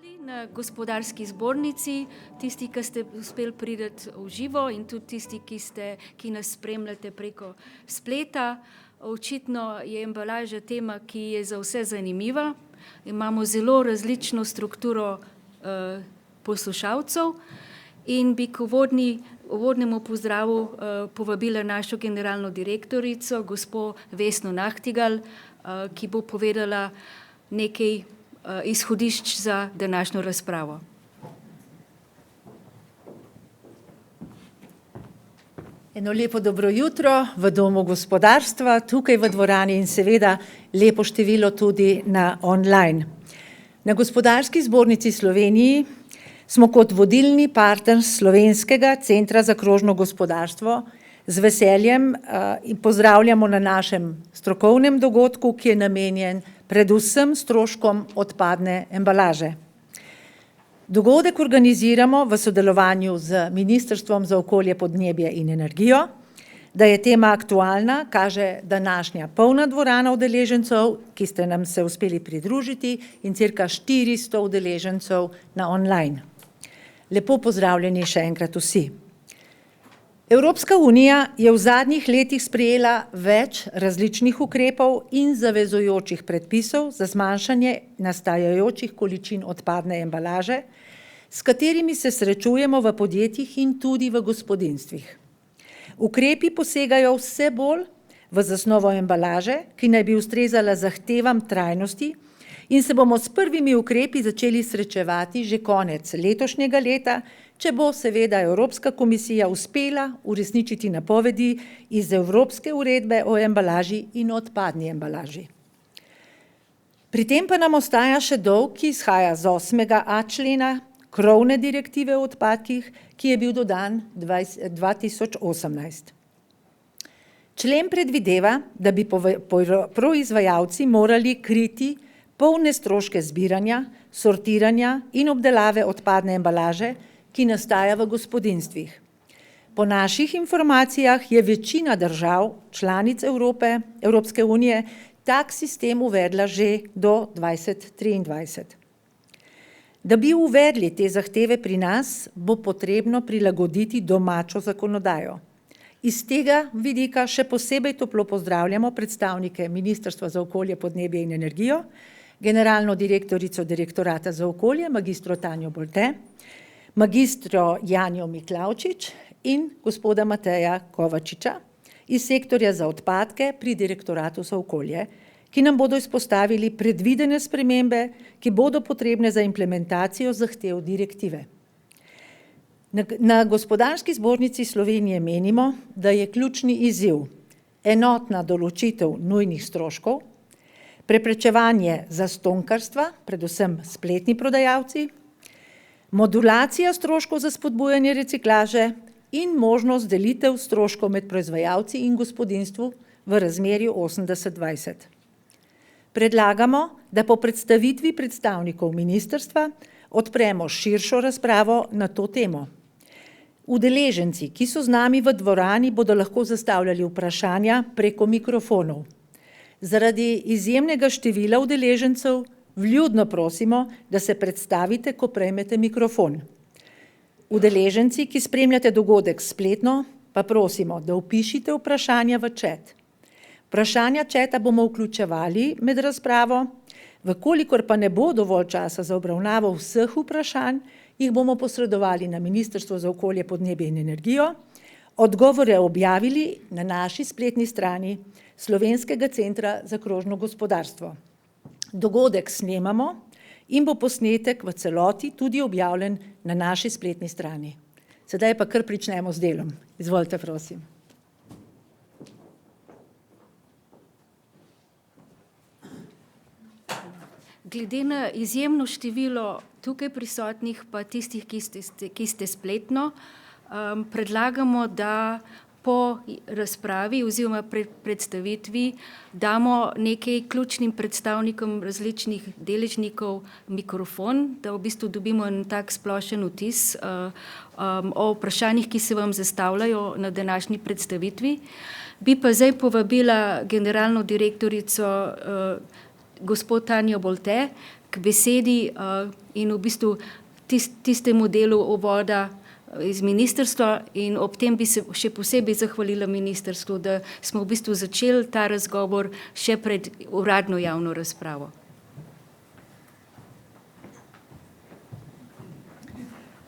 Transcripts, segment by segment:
Dobrodošli na Gospodarski zbornici, tisti, ki ste uspeli priti v živo in tudi tisti, ki nas spremljate preko spleta. Očitno je embalaža tema, ki je za vse zanimiva. Imamo zelo različno strukturo poslušalcev in bi k uvodnemu pozdravu povabila našo generalno direktorico, gospo Vesno Nahtigal, ki bo povedala nekaj izhodišč za današnjo razpravo. Eno lepo dobro jutro v Domu gospodarstva, tukaj v dvorani in seveda lepo število tudi na online. Na Gospodarski zbornici Sloveniji smo kot vodilni partner Slovenskega centra za krožno gospodarstvo z veseljem in pozdravljamo na našem strokovnem dogodku, ki je namenjen predvsem stroškom odpadne embalaže. Dogodek organiziramo v sodelovanju z Ministrstvom za okolje, podnebje in energijo. Da je tema aktualna, kaže današnja polna dvorana udeležencev, ki ste nam se uspeli pridružiti, in cirka 400 udeležencev na online. Lepo pozdravljeni še enkrat vsi. Evropska unija je v zadnjih letih sprejela več različnih ukrepov in zavezujočih predpisov za zmanjšanje nastajajočih količin odpadne embalaže, s katerimi se srečujemo v podjetjih in tudi v gospodinjstvih. Ukrepi posegajo vse bolj v zasnovo embalaže, ki naj bi ustrezala zahtevam trajnosti, in se bomo s prvimi ukrepi začeli srečevati že konec letošnjega leta, če bo seveda Evropska komisija uspela uresničiti napovedi iz Evropske uredbe o embalaži in odpadni embalaži. Pri tem pa nam ostaja še dolg, ki izhaja z 8.a člena krovne direktive o odpadkih, ki je bil dodan 2018. Člen predvideva, da bi proizvajalci morali kriti polne stroške zbiranja, sortiranja in obdelave odpadne embalaže, ki nastaja v gospodinjstvih. Po naših informacijah je večina držav, članic Evropske unije, tak sistem uvedla že do 2023. Da bi uvedli te zahteve pri nas, bo potrebno prilagoditi domačo zakonodajo. Iz tega vidika še posebej toplo pozdravljamo predstavnike Ministrstva za okolje, podnebje in energijo, generalno direktorico Direktorata za okolje, magistro Tanjo Bolte, magistro Janjo Miklavčič in gospoda Mateja Kovačiča iz sektorja za odpadke pri Direktoratu za okolje, ki nam bodo izpostavili predvidene spremembe, ki bodo potrebne za implementacijo zahtev direktive. Na Gospodarski zbornici Slovenije menimo, da je ključni izziv enotna določitev nujnih stroškov, preprečevanje zastonjkarstva, predvsem spletni prodajalci, modulacija stroškov za spodbujanje reciklaže in možnost delitev stroškov med proizvajalci in gospodinjstvu v razmerju 80:20. Predlagamo, da po predstavitvi predstavnikov ministrstva odpremo širšo razpravo na to temo. Udeleženci, ki so z nami v dvorani, bodo lahko zastavljali vprašanja preko mikrofonov. Zaradi izjemnega števila udeležencev vljudno prosimo, da se predstavite, ko prejmete mikrofon. Udeleženci, ki spremljate dogodek spletno, pa prosimo, da vpišite vprašanja v chat. Vprašanja chata bomo vključevali med razpravo, vkolikor pa ne bo dovolj časa za obravnavo vseh vprašanj, jih bomo posredovali na Ministrstvo za okolje, podnebje in energijo, odgovore objavili na naši spletni strani Slovenskega centra za krožno gospodarstvo. Dogodek snemamo in bo posnetek v celoti tudi objavljen na naši spletni strani. Sedaj pa kar pričnemo z delom. Izvolite, prosim. Glede na izjemno število tukaj prisotnih, pa tistih, ki ste spletno, predlagamo, da po razpravi oziroma predstavitvi damo nekaj ključnim predstavnikom različnih deležnikov mikrofon, da v bistvu dobimo en tak splošen vtis o vprašanjih, ki se vam zastavljajo na današnji predstavitvi. Bi pa zdaj povabila generalno direktorico gospod Tanjo Bolte k besedi in v bistvu tistemu delu uvoda iz ministrstva in ob tem bi se še posebej zahvalila ministrstvu, da smo v bistvu začeli ta razgovor še pred uradno javno razpravo.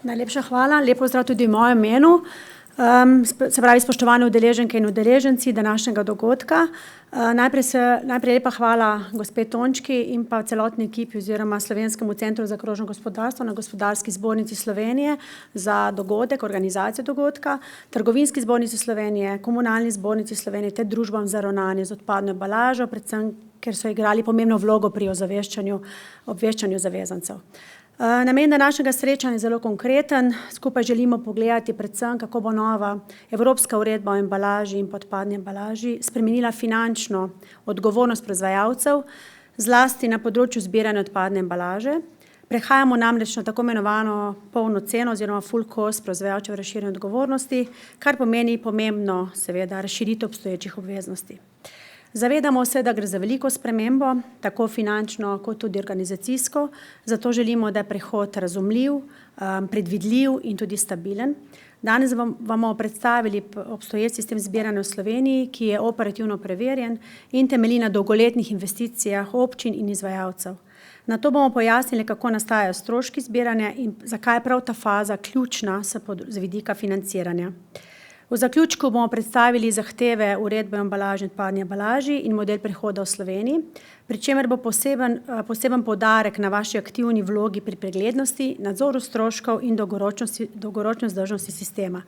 Najlepša hvala, lep pozdrav tudi v mojem imenu. Se pravi, spoštovane udeleženke in udeleženci današnjega dogodka. Najprej lepa hvala gospe Tončki in pa celotni ekipi oziroma Slovenskemu centru za krožno gospodarstvo na Gospodarski zbornici Slovenije za dogodek, organizacijo dogodka, Trgovinski zbornici Slovenije, Komunalni zbornici Slovenije ter družbam za ravnanje z odpadno embalažo, predvsem ker so igrali pomembno vlogo pri obveščanju zavezancev. Namen današnjega srečanja je zelo konkreten. Skupaj želimo pogledati predvsem, kako bo nova Evropska uredba o embalaži in odpadni embalaži spremenila finančno odgovornost proizvajalcev, zlasti na področju zbiranja odpadne embalaže. Prehajamo namreč na tako imenovano polno ceno oziroma full cost proizvajalčeve razširjene odgovornosti, kar pomeni pomembno, seveda, razširitev obstoječih obveznosti. Zavedamo se, da gre za veliko spremembo, tako finančno kot tudi organizacijsko, zato želimo, da je prehod razumljiv, predvidljiv in tudi stabilen. Danes vam bomo predstavili obstoječ sistem zbiranja v Sloveniji, ki je operativno preverjen in temelji na dolgoletnih investicijah občin in izvajalcev. Nato bomo pojasnili, kako nastajajo stroški zbiranja in zakaj je prav ta faza ključna z vidika financiranja. V zaključku bomo predstavili zahteve uredbe o embalaži in odpadni embalaži in model prehoda v Sloveniji, pri čemer bo poseben poudarek na vaši aktivni vlogi pri preglednosti, nadzoru stroškov in dolgoročni vzdržnosti sistema.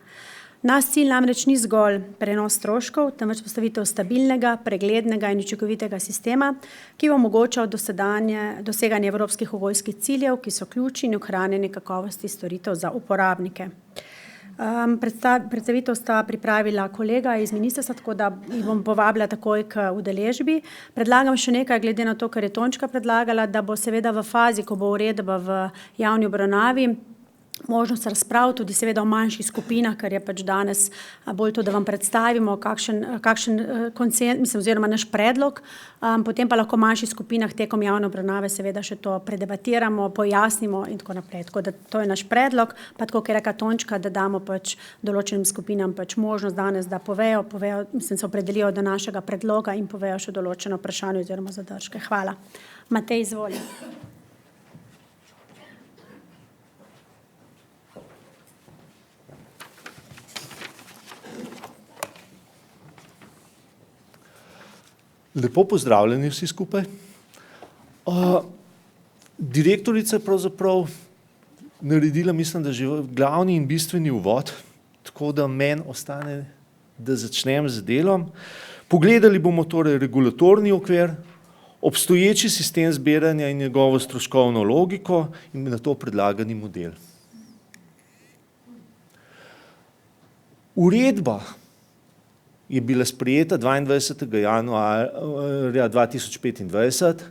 Naš cilj namreč ni zgolj prenos stroškov, temveč postavitev stabilnega, preglednega in učinkovitega sistema, ki bo omogočal doseganje evropskih okoljskih ciljev, ki so ključni in ohranjanje kakovosti storitev za uporabnike. Predstavitev sta pripravila kolega iz ministrstva, tako da jih bom povabila takoj k udeležbi. Predlagam še nekaj, glede na to, kar je Tončka predlagala, da bo seveda v fazi, ko bo uredba v javni obravnavi, možnost razprav tudi seveda v manjših skupinah, ker je pač danes bolj to, da vam predstavimo kakšen konsenz, oziroma naš predlog, potem pa lahko v manjših skupinah tekom javne obravnave seveda še to predebatiramo, pojasnimo in tako naprej. Tako da to je naš predlog, pa tako, ker je rekla Tončka, da damo pač določenim skupinam pač možnost danes, da povejo, se opredelijo do našega predloga in povejo še določeno vprašanje oziroma zadržke. Hvala. Matej, izvoli. Lepo pozdravljeni vsi skupaj. Direktorica je pravzaprav naredila, mislim, da že glavni in bistveni uvod, tako da meni ostane, da začnem z delom. Pogledali bomo torej regulatorni okvir, obstoječi sistem zbiranja in njegovo stroškovno logiko in na to predlagani model. Uredba je bila sprejeta 22. januarja 2025,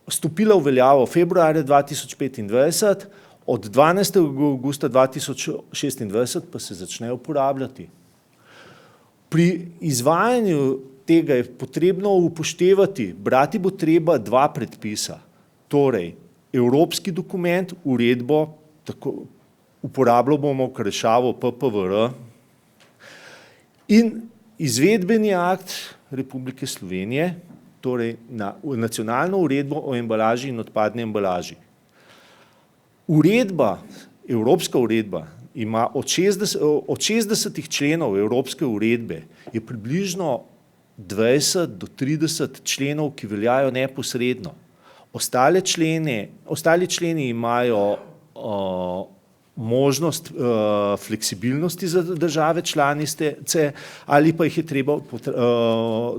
stopila v veljavo februarja 2025, od 12. avgusta 2026 pa se začne uporabljati. Pri izvajanju tega je potrebno upoštevati, brati bo treba dva predpisa, torej evropski dokument, uredbo, uporabljali bomo krešavo PPVR, in izvedbeni akt Republike Slovenije, torej nacionalno uredbo o embalaži in odpadni embalaži. Evropska uredba ima od 60 členov evropske uredbe je približno 20 do 30 členov, ki veljajo neposredno. Ostali členi imajo možnost fleksibilnosti za države članice ali pa jih je treba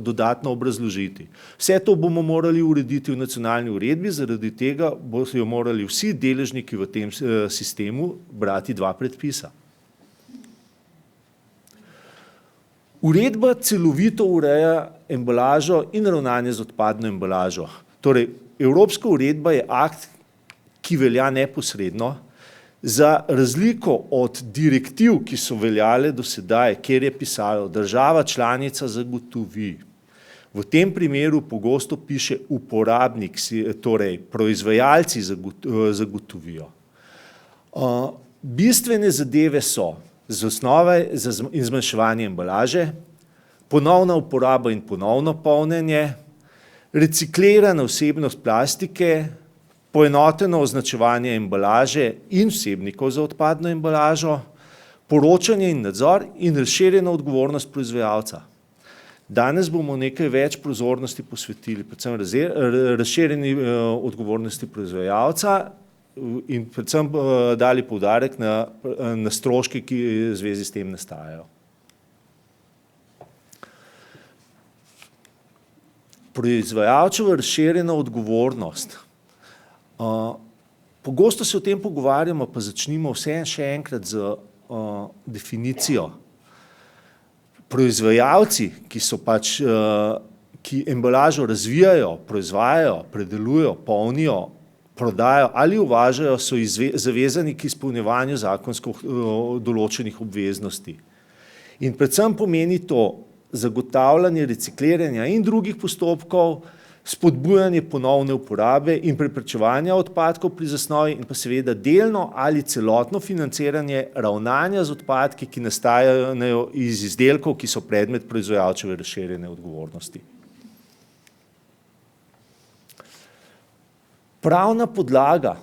dodatno obrazložiti. Vse to bomo morali urediti v nacionalni uredbi, zaradi tega bodo morali vsi deležniki v tem sistemu brati dva predpisa. Uredba celovito ureja embalažo in ravnanje z odpadno embalažo. Torej, evropska uredba je akt, ki velja neposredno. Za razliko od direktiv, ki so veljale do sedaj, kjer je pisalo, država članica zagotovi V tem primeru pogosto piše uporabnik, torej proizvajalci zagotovijo. Bistvene zadeve so zasnove in zmanjševanje embalaže, ponovna uporaba in ponovno polnjenje, reciklirana vsebnost plastike, poenoteno označevanje embalaže in vsebnikov za odpadno embalažo, poročanje in nadzor in razširjena odgovornost proizvajalca. Danes bomo nekaj več pozornosti posvetili, predvsem razširjeni odgovornosti proizvajalca in predvsem dali poudarek na stroške, ki v zvezi s tem nastajajo. Proizvajalčeva razširjena odgovornost. Pogosto se o tem pogovarjamo, pa začnimo še enkrat z definicijo. Proizvajalci, ki embalažo razvijajo, proizvajajo, predelujejo, polnijo, prodajo ali uvažajo, so zavezani k izpolnjevanju zakonsko določenih obveznosti. In predvsem pomeni to zagotavljanje recikliranja in drugih postopkov, spodbujanje ponovne uporabe in preprečevanja odpadkov pri zasnovi in pa seveda delno ali celotno financiranje ravnanja z odpadki, ki nastajajo iz izdelkov, ki so predmet proizvajalčeve razširjene odgovornosti. Pravna podlaga.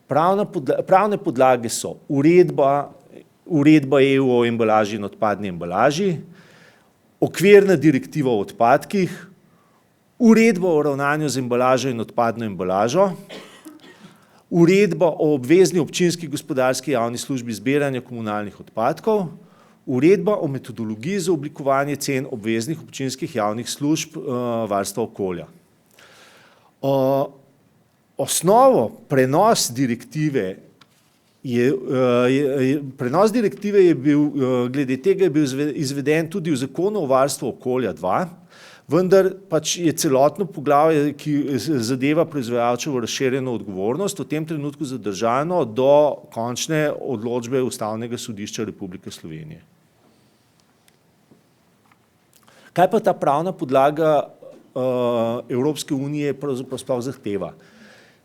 Pravne podlage so uredba EU o embalaži in odpadni embalaži, okvirna direktiva o odpadkih, uredba o ravnanju z embalažo in odpadno embalažo, uredba o obvezni občinski gospodarski javni službi zbiranja komunalnih odpadkov, uredba o metodologiji za oblikovanje cen obveznih občinskih javnih služb varstva okolja. Prenos direktive je bil, glede tega je bil izveden tudi v Zakonu o varstvu okolja 2, vendar pač je celotno poglavje, ki zadeva proizvajalčevo razširjeno odgovornost, v tem trenutku zadržano do končne odločbe Ustavnega sodišča Republike Slovenije. Kaj pa ta pravna podlaga Evropske unije pravzaprav sploh zahteva?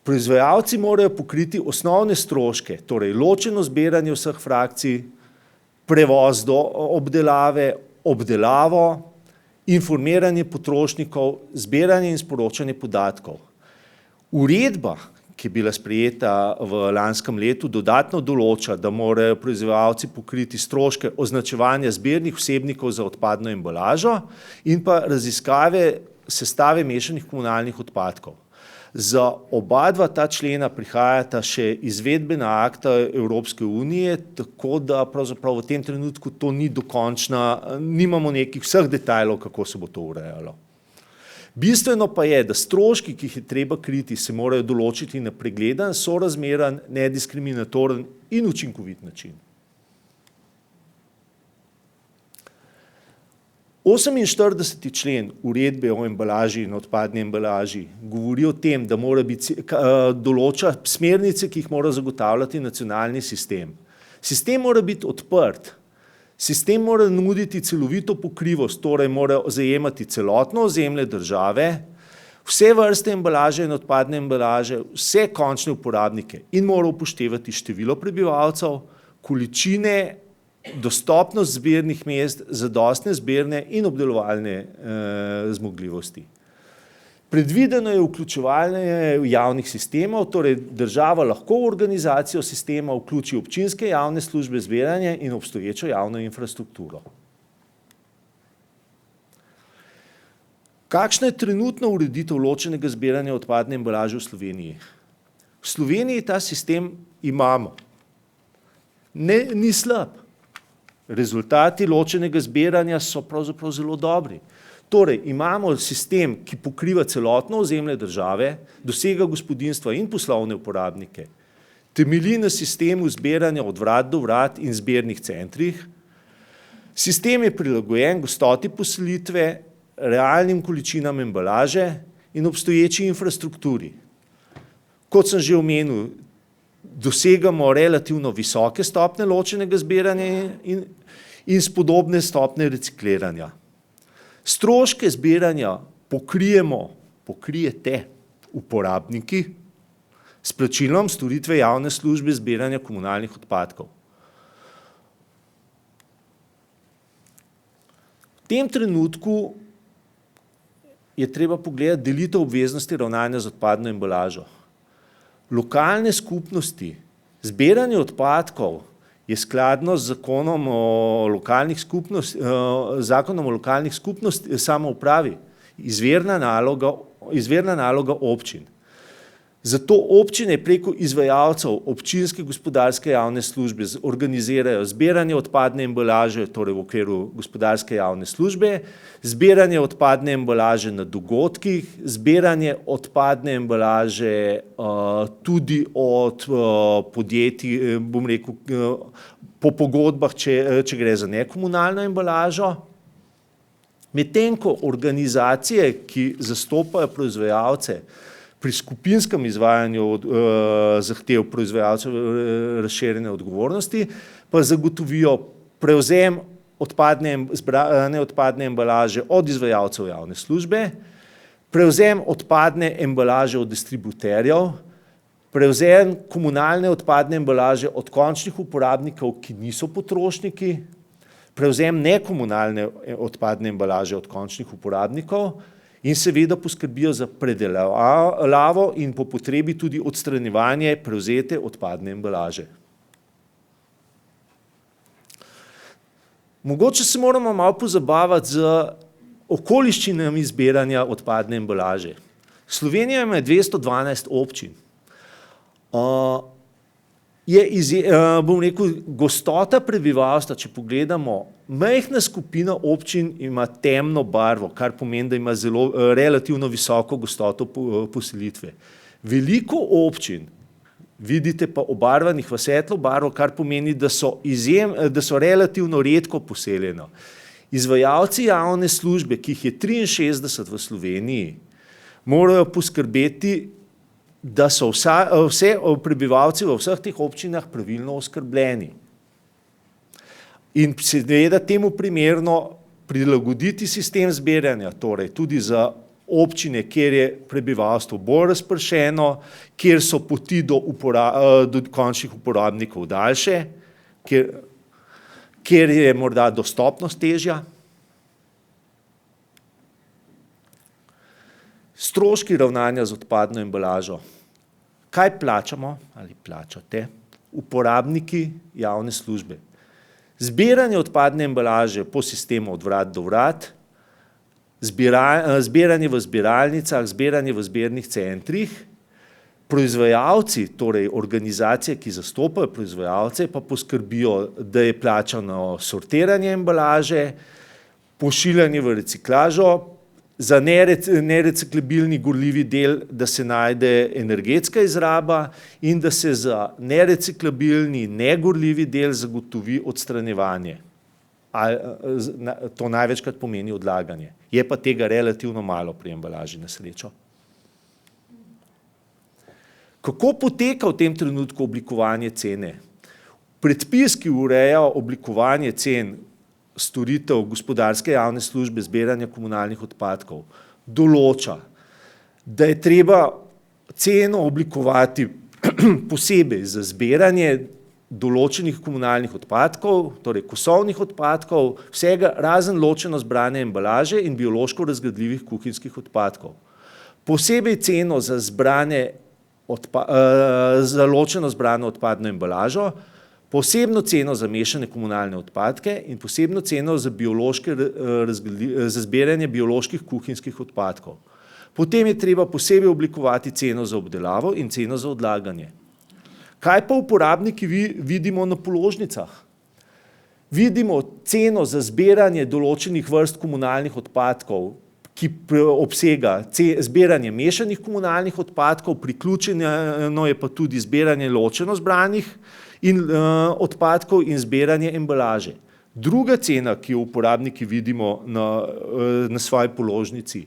Proizvajalci morajo pokriti osnovne stroške, torej ločeno zbiranje vseh frakcij, prevoz do obdelave, obdelavo, informiranje potrošnikov, zbiranje in sporočanje podatkov. Uredba, ki je bila sprejeta v lanskem letu, dodatno določa, da morajo proizvajalci pokriti stroške označevanja zbirnih vsebnikov za odpadno embalažo in pa raziskave sestave mešanih komunalnih odpadkov. Za oba dva ta člena prihajata še izvedbena akta Evropske unije, tako da pravzaprav v tem trenutku to ni dokončna, nimamo nekih vseh detajlov, kako se bo to urejalo. Bistveno pa je, da stroški, ki jih je treba kriti, se morajo določiti na pregleden, sorazmeren, nediskriminatoren in učinkovit način. 48. člen uredbe o embalaži in odpadni embalaži govori o tem, da mora biti, določa smernice, ki jih mora zagotavljati nacionalni sistem. Sistem mora biti odprt, sistem mora nuditi celovito pokrivost, torej mora zajemati celotno ozemlje države, vse vrste embalaže in odpadne embalaže, vse končne uporabnike in mora upoštevati število prebivalcev, količine, dostopnost zbirnih mest, zadostne zbirne in obdelovalne zmogljivosti. Predvideno je vključevanje javnih sistemov, torej država lahko v organizacijo sistema vključi občinske javne službe zbiranja in obstoječo javno infrastrukturo. Kakšna je trenutna ureditev ločenega zbiranja odpadne embalaže v Sloveniji? V Sloveniji ta sistem imamo. Ni slab. Rezultati ločenega zbiranja so pravzaprav zelo dobri. Torej, imamo sistem, ki pokriva celotno ozemlje države, dosega gospodinjstva in poslovne uporabnike, temelji na sistemu zbiranja od vrat do vrat in zbirnih centrih. Sistem je prilagojen gostoti poselitve, realnim količinam embalaže in obstoječi infrastrukturi. Kot sem že omenil, dosegamo relativno visoke stopnje ločenega zbiranja in spodobne stopnje recikliranja. Stroške zbiranja pokrijete uporabniki s plačilom storitve javne službe zbiranja komunalnih odpadkov. V tem trenutku je treba pogledati delitev obveznosti ravnanja z odpadno embalažo. Lokalne skupnosti, zbiranje odpadkov je skladno z zakonom o lokalnih skupnosti, samoupravi, izvirna naloga občin. Zato občine preko izvajalcev občinske gospodarske javne službe organizirajo zbiranje odpadne embalaže, torej v okviru gospodarske javne službe, zbiranje odpadne embalaže na dogodkih, zbiranje odpadne embalaže tudi od podjetij, bom rekel, po pogodbah, če gre za nekomunalno embalažo. Medtem ko organizacije, ki zastopajo proizvajalce, pri skupinskem izvajanju zahtev proizvajalcev razširjene odgovornosti pa zagotovijo prevzem odpadne embalaže od izvajalcev javne službe, prevzem odpadne embalaže od distributerjev, prevzem komunalne odpadne embalaže od končnih uporabnikov, ki niso potrošniki, prevzem nekomunalne odpadne embalaže od končnih uporabnikov in seveda poskrbijo za predelavo in po potrebi tudi odstranjevanje prevzete odpadne embalaže. Mogoče se moramo malo pozabavati z okoliščinami zbiranja odpadne embalaže. Slovenija ima 212 občin. Bom rekel, gostota prebivalstva, če pogledamo, majhna skupina občin ima temno barvo, kar pomeni, da ima relativno visoko gostoto poselitve. Veliko občin vidite pa obarvanih v svetlo barvo, kar pomeni, da so relativno redko poseljeno. Izvajalci javne službe, ki jih je 63 v Sloveniji, morajo poskrbeti, da so vse prebivalci v vseh teh občinah pravilno oskrbljeni. In seveda temu primerno prilagoditi sistem zbiranja, torej tudi za občine, kjer je prebivalstvo bolj razpršeno, kjer so poti do končnih uporabnikov daljše, kjer je morda dostopnost težja. Stroški ravnanja z odpadno embalažo. Kaj plačamo ali plačate? Uporabniki javne službe. Zbiranje odpadne embalaže po sistemu od vrat do vrat, zbiranje v zbiralnicah, zbiranje v zbirnih centrih, proizvajalci, torej organizacije, ki zastopajo proizvajalce, pa poskrbijo, da je plačano sortiranje embalaže, pošiljanje v reciklažo, za nereciklabilni gorljivi del, da se najde energetska izraba in da se za nereciklabilni, negorljivi del zagotovi odstranjevanje. To največkrat pomeni odlaganje. Je pa tega relativno malo pri embalaži, na srečo. Kako poteka v tem trenutku oblikovanje cene? Predpis, ki ureja oblikovanje cen storitev gospodarske javne službe zbiranja komunalnih odpadkov, določa, da je treba ceno oblikovati posebej za zbiranje določenih komunalnih odpadkov, torej kosovnih odpadkov, vsega razen ločeno zbrane embalaže in biološko razgradljivih kuhinjskih odpadkov. Posebej ceno za ločeno zbrano odpadno embalažo, posebno ceno za mešane komunalne odpadke in posebno ceno za zbiranje bioloških kuhinjskih odpadkov. Potem je treba posebej oblikovati ceno za obdelavo in ceno za odlaganje. Kaj pa uporabniki vidimo na položnicah? Vidimo ceno za zbiranje določenih vrst komunalnih odpadkov, ki obsega zbiranje mešanih komunalnih odpadkov, priključeno je pa tudi zbiranje ločeno zbranih odpadkov in zbiranje embalaže. Druga cena, ki jo uporabniki vidimo na svoji položnici,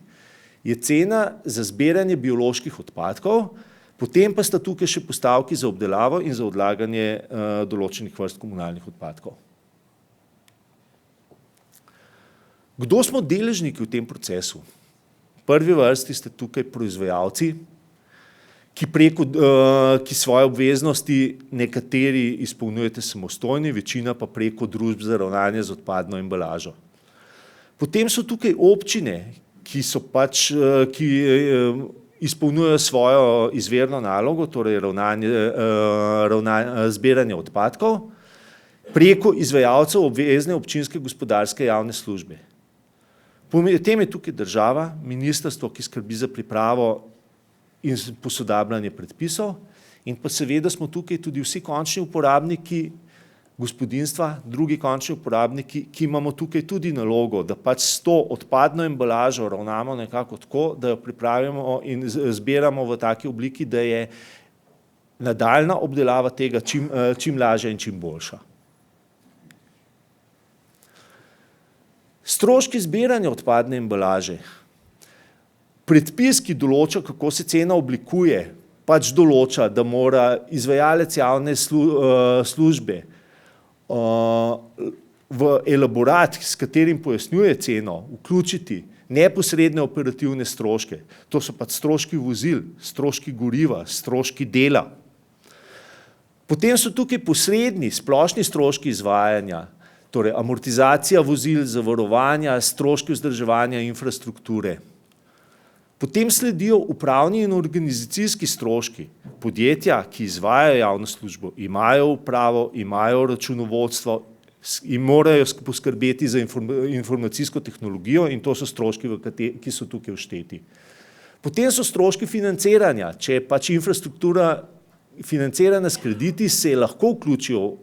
je cena za zbiranje bioloških odpadkov, potem pa sta tukaj še postavki za obdelavo in za odlaganje določenih vrst komunalnih odpadkov. Kdo smo deležniki v tem procesu? V prvi vrsti ste tukaj proizvajalci, ki svoje obveznosti nekateri izpolnjujete samostojni, večina pa preko družb za ravnanje z odpadno embalažo. Potem so tukaj občine, ki izpolnjujejo svojo izvirno nalogo, torej zbiranje odpadkov, preko izvajalcev obvezne občinske gospodarske javne službe. Potem je tukaj država, ministrstvo, ki skrbi za pripravo in posodabljanje predpisov, in pa seveda smo tukaj tudi vsi končni uporabniki gospodinjstva, drugi končni uporabniki, ki imamo tukaj tudi nalogo, da pač s to odpadno embalažo ravnamo nekako tako, da jo pripravimo in zbiramo v taki obliki, da je nadaljnja obdelava tega čim lažja in čim boljša. Stroški zbiranja odpadne embalaže. Predpis, ki določa, kako se cena oblikuje, pač določa, da mora izvajalec javne službe v elaborat, s katerim pojasnjuje ceno, vključiti neposredne operativne stroške. To so pač stroški vozil, stroški goriva, stroški dela. Potem so tukaj posredni, splošni stroški izvajanja, torej amortizacija vozil, zavarovanja, stroški vzdrževanja infrastrukture. Potem sledijo upravni in organizacijski stroški. Podjetja, ki izvajajo javno službo, imajo upravo, imajo računovodstvo in morajo poskrbeti za informacijsko tehnologijo, in to so stroški, ki so tukaj všteti. Potem so stroški financiranja. Če je pač infrastruktura financirana s krediti, se lahko vključijo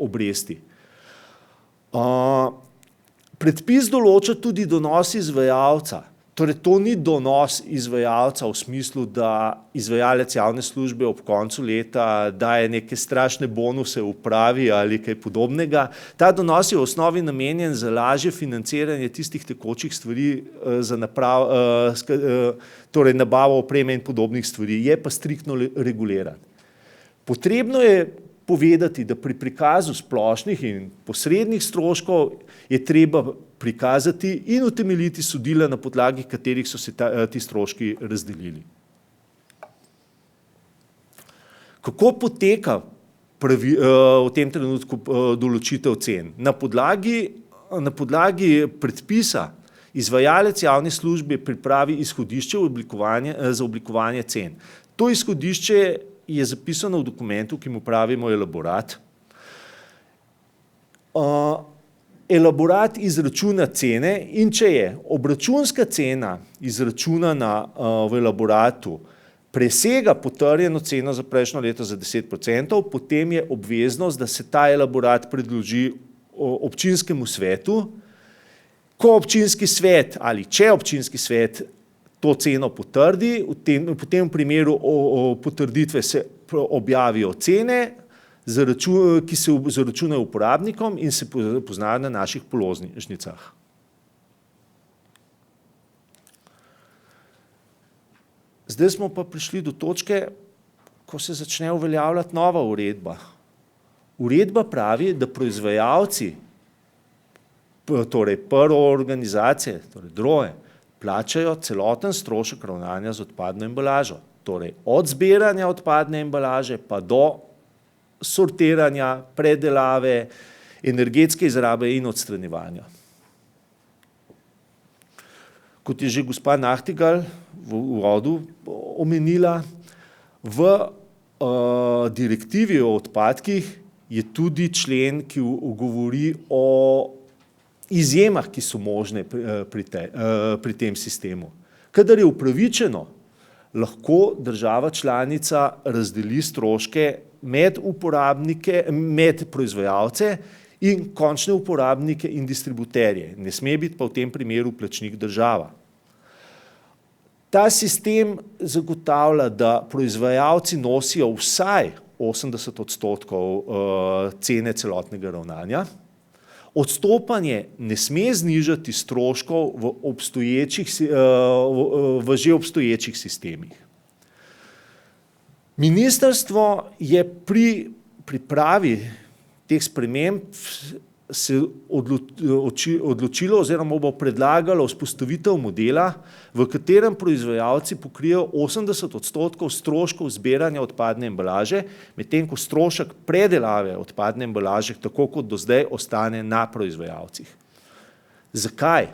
obresti. Predpis določa tudi donos izvajalca. Torej, to ni donos izvajalca v smislu, da izvajalec javne službe ob koncu leta daje neke strašne bonuse upravi ali kaj podobnega. Ta donos je v osnovi namenjen za lažje financiranje tistih tekočih stvari, torej nabavo opreme in podobnih stvari, je pa striktno reguliran. Potrebno je povedati, da pri prikazu splošnih in posrednih stroškov je treba prikazati in utemeljiti sodila, na podlagi katerih so se ti stroški razdelili. Kako poteka v tem trenutku določitev cen? Na podlagi predpisa izvajalec javne službe pripravi izhodišče za oblikovanje cen. To izhodišče je zapisano v dokumentu, ki mu pravimo elaborat. Elaborat izračuna cene, in če je obračunska cena izračunana v elaboratu presega potrjeno ceno za prejšnjo leto za 10%, potem je obveznost, da se ta elaborat predloži občinskemu svetu. Ko občinski svet ali če občinski svet to ceno potrdi, potem v primeru potrditve se objavijo cene, ki se zaračunajo uporabnikom in se poznajo na naših položnicah. Zdaj smo pa prišli do točke, ko se začne uveljavljati nova uredba. Uredba pravi, da proizvajalci, torej prvo organizacije, torej DROE, plačajo celoten strošek ravnanja z odpadno embalažo. Torej od zbiranja odpadne embalaže pa do sortiranja, predelave, energetske izrabe in odstranjevanja. Kot je že gospa Nachtigal v uvodu omenila, v direktivi o odpadkih je tudi člen, ki govori o izjemah, ki so možne pri tem sistemu. Kadar je upravičeno, lahko država članica razdeli stroške med proizvajalce in končne uporabnike in distributerje. Ne sme biti pa v tem primeru plačnik država. Ta sistem zagotavlja, da proizvajalci nosijo vsaj 80% cene celotnega ravnanja. Odstopanje ne sme znižati stroškov v že obstoječih sistemih. Ministrstvo je pri pripravi teh sprememb se odločilo oziroma bo predlagalo vzpostavitev modela, v katerem proizvajalci pokrijejo 80% stroškov zbiranja odpadne embalaže, medtem ko strošek predelave odpadne embalaže, tako kot do zdaj, ostane na proizvajalcih. Zakaj?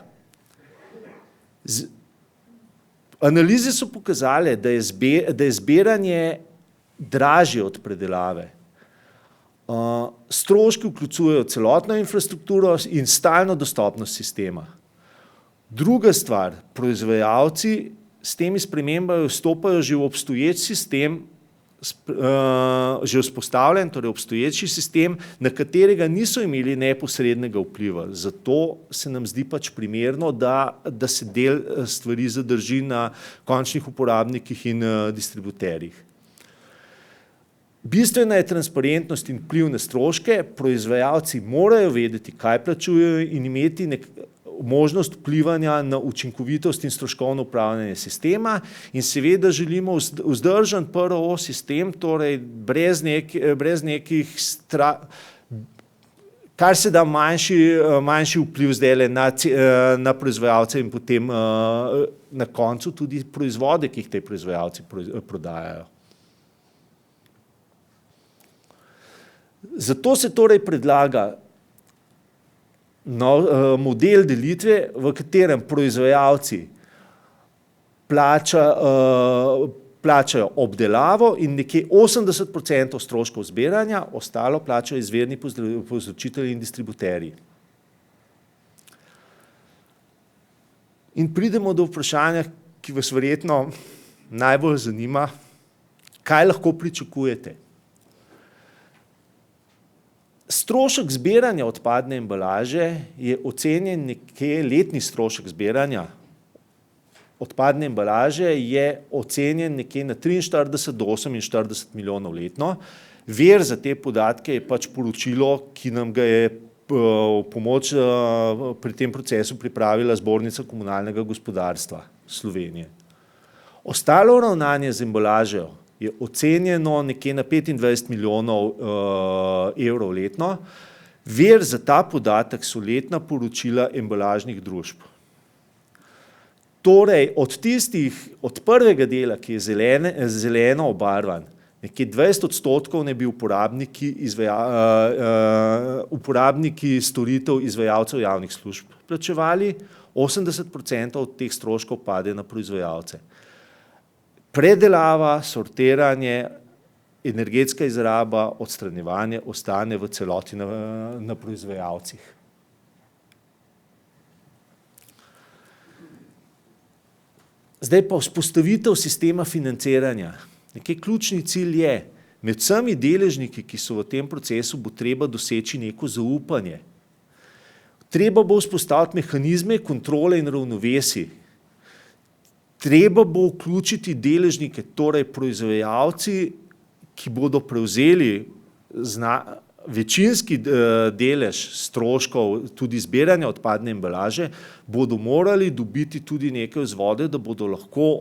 Analize so pokazale, da je zbiranje dražje od predelave. Stroški vključujejo celotno infrastrukturo in stalno dostopnost sistema. Druga stvar, proizvajalci s temi spremembami vstopajo že v obstoječ sistem, že vzpostavljen, torej obstoječi sistem, na katerega niso imeli neposrednega vpliva. Zato se nam zdi pač primerno, da se del stvari zadrži na končnih uporabnikih in distributerjih. Bistvena je transparentnost in vpliv na stroške, proizvajalci morajo vedeti, kaj plačujejo in imeti možnost vplivanja na učinkovitost in stroškovno upravljanje sistema in seveda želimo vzdržen PRO sistem, torej brez nekih kar se da manjši vpliv zdajle na proizvajalce in potem na koncu tudi proizvode, ki jih te proizvajalci prodajajo. Zato se torej predlaga model delitve, v katerem proizvajalci plačajo obdelavo in nekje 80% stroškov zbiranja, ostalo plačajo izvirni povzročitelji in distributerji. In pridemo do vprašanja, ki vas verjetno najbolj zanima, kaj lahko pričakujete. Strošek zbiranja odpadne embalaže je ocenjen nekje, letni strošek zbiranja odpadne embalaže je ocenjen nekje na 43 do 48 milijonov letno. Vir za te podatke je pač poročilo, ki nam ga je v pomoč pri tem procesu pripravila Zbornica komunalnega gospodarstva Slovenije. Ostalo ravnanje z embalažo je ocenjeno nekje na 25 milijonov evrov letno. Vir za ta podatek so letna poročila embalažnih družb. Torej, od prvega dela, ki je zeleno obarvan, nekje 20% ne bi uporabniki storitev izvajalcev javnih služb plačevali, 80% od teh stroškov pade na proizvajalce. Predelava, sortiranje, energetska izraba, odstranjevanje ostane v celoti na proizvajalcih. Zdaj pa vzpostavitev sistema financiranja. Nekaj ključni cilj je, med vsemi deležniki, ki so v tem procesu, bo treba doseči neko zaupanje. Treba bo vzpostaviti mehanizme kontrole in ravnovesij. Treba bo vključiti deležnike, torej proizvajalci, ki bodo prevzeli večinski delež stroškov tudi zbiranja odpadne embalaže, bodo morali dobiti tudi neke vzvode, da bodo lahko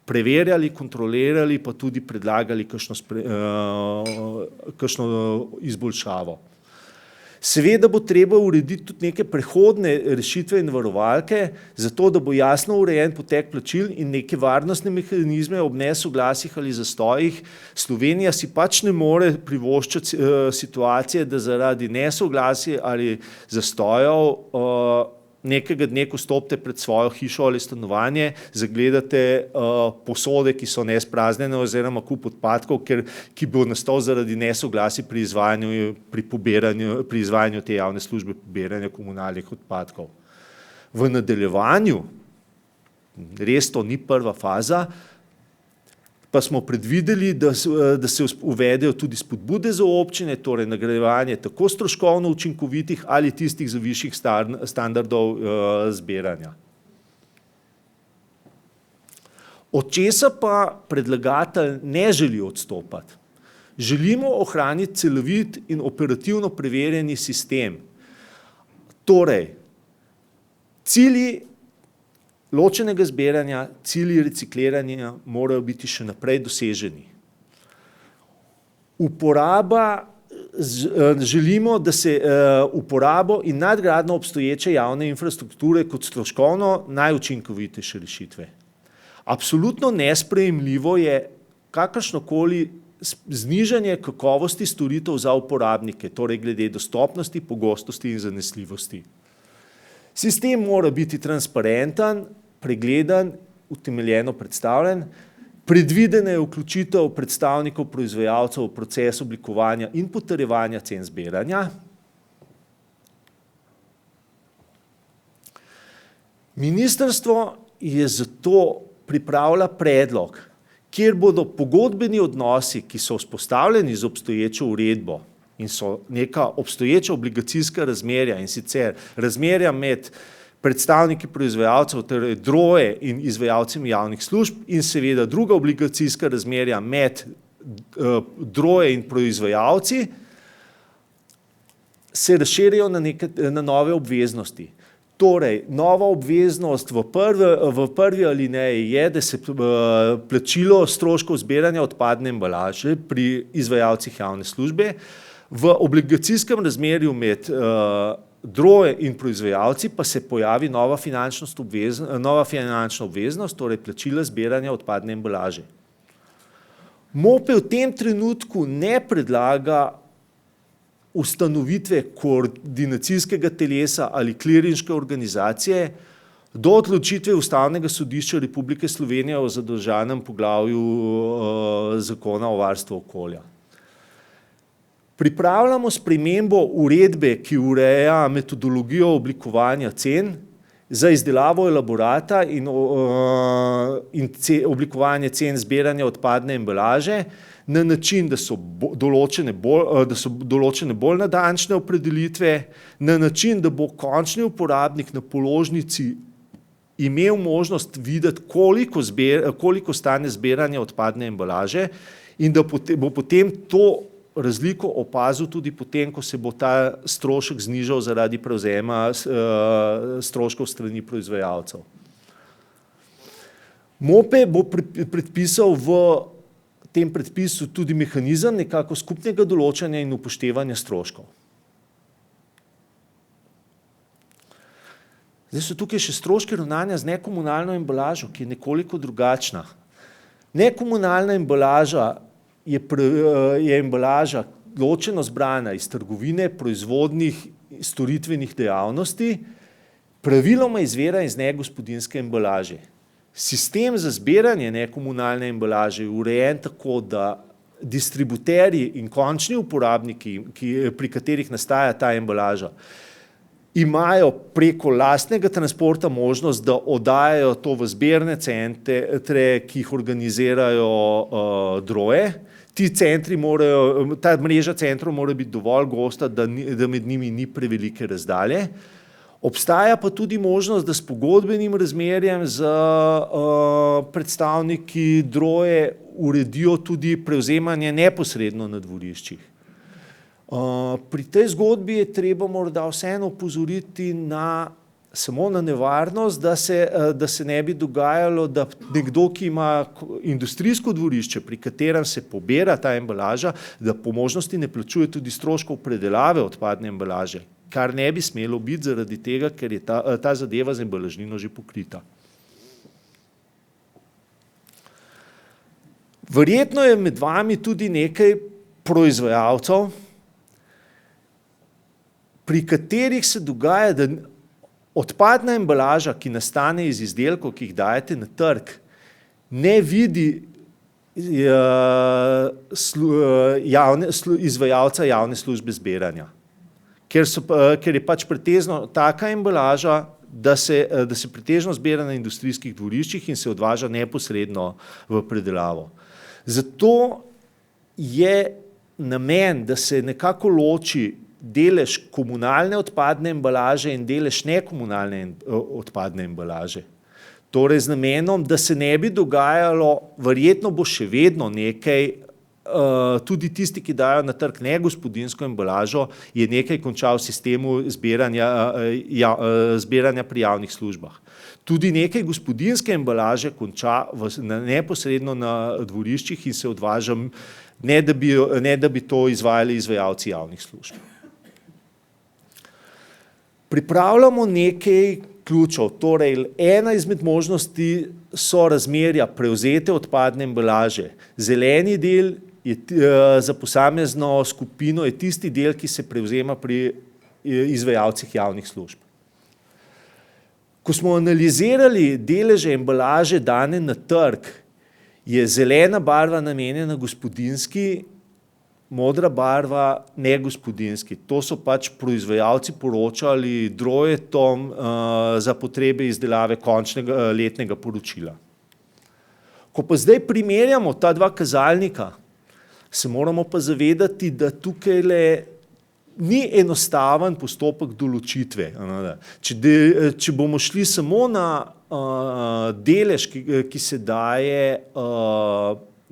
preverjali, kontrolirali, pa tudi predlagali kakšno izboljšavo. Seveda bo treba urediti tudi neke prehodne rešitve in varovalke, zato da bo jasno urejen potek plačil in neke varnostne mehanizme ob nesoglasjih ali zastojih. Slovenija si pač ne more privoščiti situacije, da zaradi nesoglasij ali zastojev nekega dne, ko stopite pred svojo hišo ali stanovanje, zagledate posode, ki so nespraznjene oziroma kup odpadkov, ki bo nastal zaradi nesoglasij pri izvajanju te javne službe pobiranja komunalnih odpadkov. V nadaljevanju, res to ni prva faza, pa smo predvideli, da se uvedejo tudi spodbude za občine, torej nagrajevanje tako stroškovno učinkovitih ali tistih za višjih standardov zbiranja. Od česa pa predlagatelj ne želi odstopati? Želimo ohraniti celovit in operativno preverjeni sistem. Torej, cilji ločenega zbiranja, cilji recikliranja morajo biti še naprej doseženi. Uporaba želimo, da se uporabo in nadgradnjo obstoječe javne infrastrukture kot stroškovno najučinkovitejše rešitve. Absolutno nesprejemljivo je kakršnokoli znižanje kakovosti storitev za uporabnike, torej glede dostopnosti, pogostosti in zanesljivosti. Sistem mora biti transparenten, pregleden, utemeljeno predstavljen, predvidena je vključitev predstavnikov proizvajalcev v proces oblikovanja in potrjevanja cen zbiranja. Ministrstvo je zato pripravilo predlog, kjer bodo pogodbeni odnosi, ki so vzpostavljeni z obstoječo uredbo in so neka obstoječa obligacijska razmerja, in sicer razmerja med predstavniki proizvajalcev, torej DROE in izvajalci javnih služb, in seveda druga obligacijska razmerja med DROE in proizvajalci, se razširijo na nove obveznosti. Torej, nova obveznost v prvi alineji je, da se plačilo stroškov zbiranja odpadne embalaže pri izvajalcih javne službe, v obligacijskem razmerju med DROE in proizvajalci pa se pojavi nova finančna obveznost, torej plačila zbiranja odpadne embalaže. MOPE v tem trenutku ne predlaga ustanovitve koordinacijskega telesa ali klirinške organizacije do odločitve Ustavnega sodišča Republike Slovenije o zadržanem poglavju Zakona o varstvu okolja. Pripravljamo spremembo uredbe, ki ureja metodologijo oblikovanja cen za izdelavo elaborata in oblikovanje cen zbiranja odpadne embalaže na način, da so določene bolj natančne opredelitve, na način, da bo končni uporabnik na položnici imel možnost videti, koliko stane zbiranje odpadne embalaže in da bo potem to razliko opazil tudi potem, ko se bo ta strošek znižal zaradi prevzema stroškov strani proizvajalcev. MOPE bo predpisal v tem predpisu tudi mehanizem nekako skupnega določanja in upoštevanja stroškov. Zdaj so tukaj še stroški ravnanja z nekomunalno embalažo, ki je nekoliko drugačna. Nekomunalna embalaža je embalaža ločeno zbrana iz trgovine, proizvodnih, storitvenih dejavnosti, praviloma izvira iz negospodinjske embalaže. Sistem za zbiranje nekomunalne embalaže je urejen tako, da distributerji in končni uporabniki, pri katerih nastaja ta embalaža, imajo preko lastnega transporta možnost, da oddajajo to v zbirne centre, ki jih organizirajo DROE. Ta mreža centrov mora biti dovolj gosta, da med njimi ni prevelike razdalje. Obstaja pa tudi možnost, da s pogodbenim razmerjem z predstavniki DROE uredijo tudi prevzemanje neposredno na dvoriščih. Pri tej zgodbi je treba morda vseeno opozoriti samo na nevarnost, da se ne bi dogajalo, da nekdo, ki ima industrijsko dvorišče, pri katerem se pobira ta embalaža, da po možnosti ne plačuje tudi stroškov predelave odpadne embalaže, kar ne bi smelo biti zaradi tega, ker je ta zadeva z embalažnino že pokrita. Verjetno je med vami tudi nekaj proizvajalcev, pri katerih se dogaja, da odpadna embalaža, ki nastane iz izdelkov, ki jih dajete na trg, ne vidi izvajalca javne službe zbiranja. Ker je pač pretežno taka embalaža, da se pretežno zbira na industrijskih dvoriščih in se odvaža neposredno v predelavo. Zato je namen, da se nekako loči delež komunalne odpadne embalaže in delež nekomunalne odpadne embalaže. Torej z namenom, da se ne bi dogajalo, verjetno bo še vedno nekaj, tudi tisti, ki dajo na trg negospodinjsko embalažo, je nekaj končal v sistemu zbiranja pri javnih službah. Tudi nekaj gospodinjske embalaže konča neposredno na dvoriščih in se odvaža ne da bi to izvajali izvajalci javnih služb. Pripravljamo nekaj ključev, torej ena izmed možnosti so razmerja prevzete odpadne embalaže. Zeleni del je, za posamezno skupino je tisti del, ki se prevzema pri izvajalcih javnih služb. Ko smo analizirali deleže embalaže dane na trg, je zelena barva namenjena gospodinjski, modra barva negospodinjski. To so pač proizvajalci poročali Deloittom za potrebe izdelave končnega letnega poročila. Ko pa zdaj primerjamo ta dva kazalnika, se moramo pa zavedati, da tukaj ni enostaven postopek določitve. Če bomo šli samo na delež, ki se daje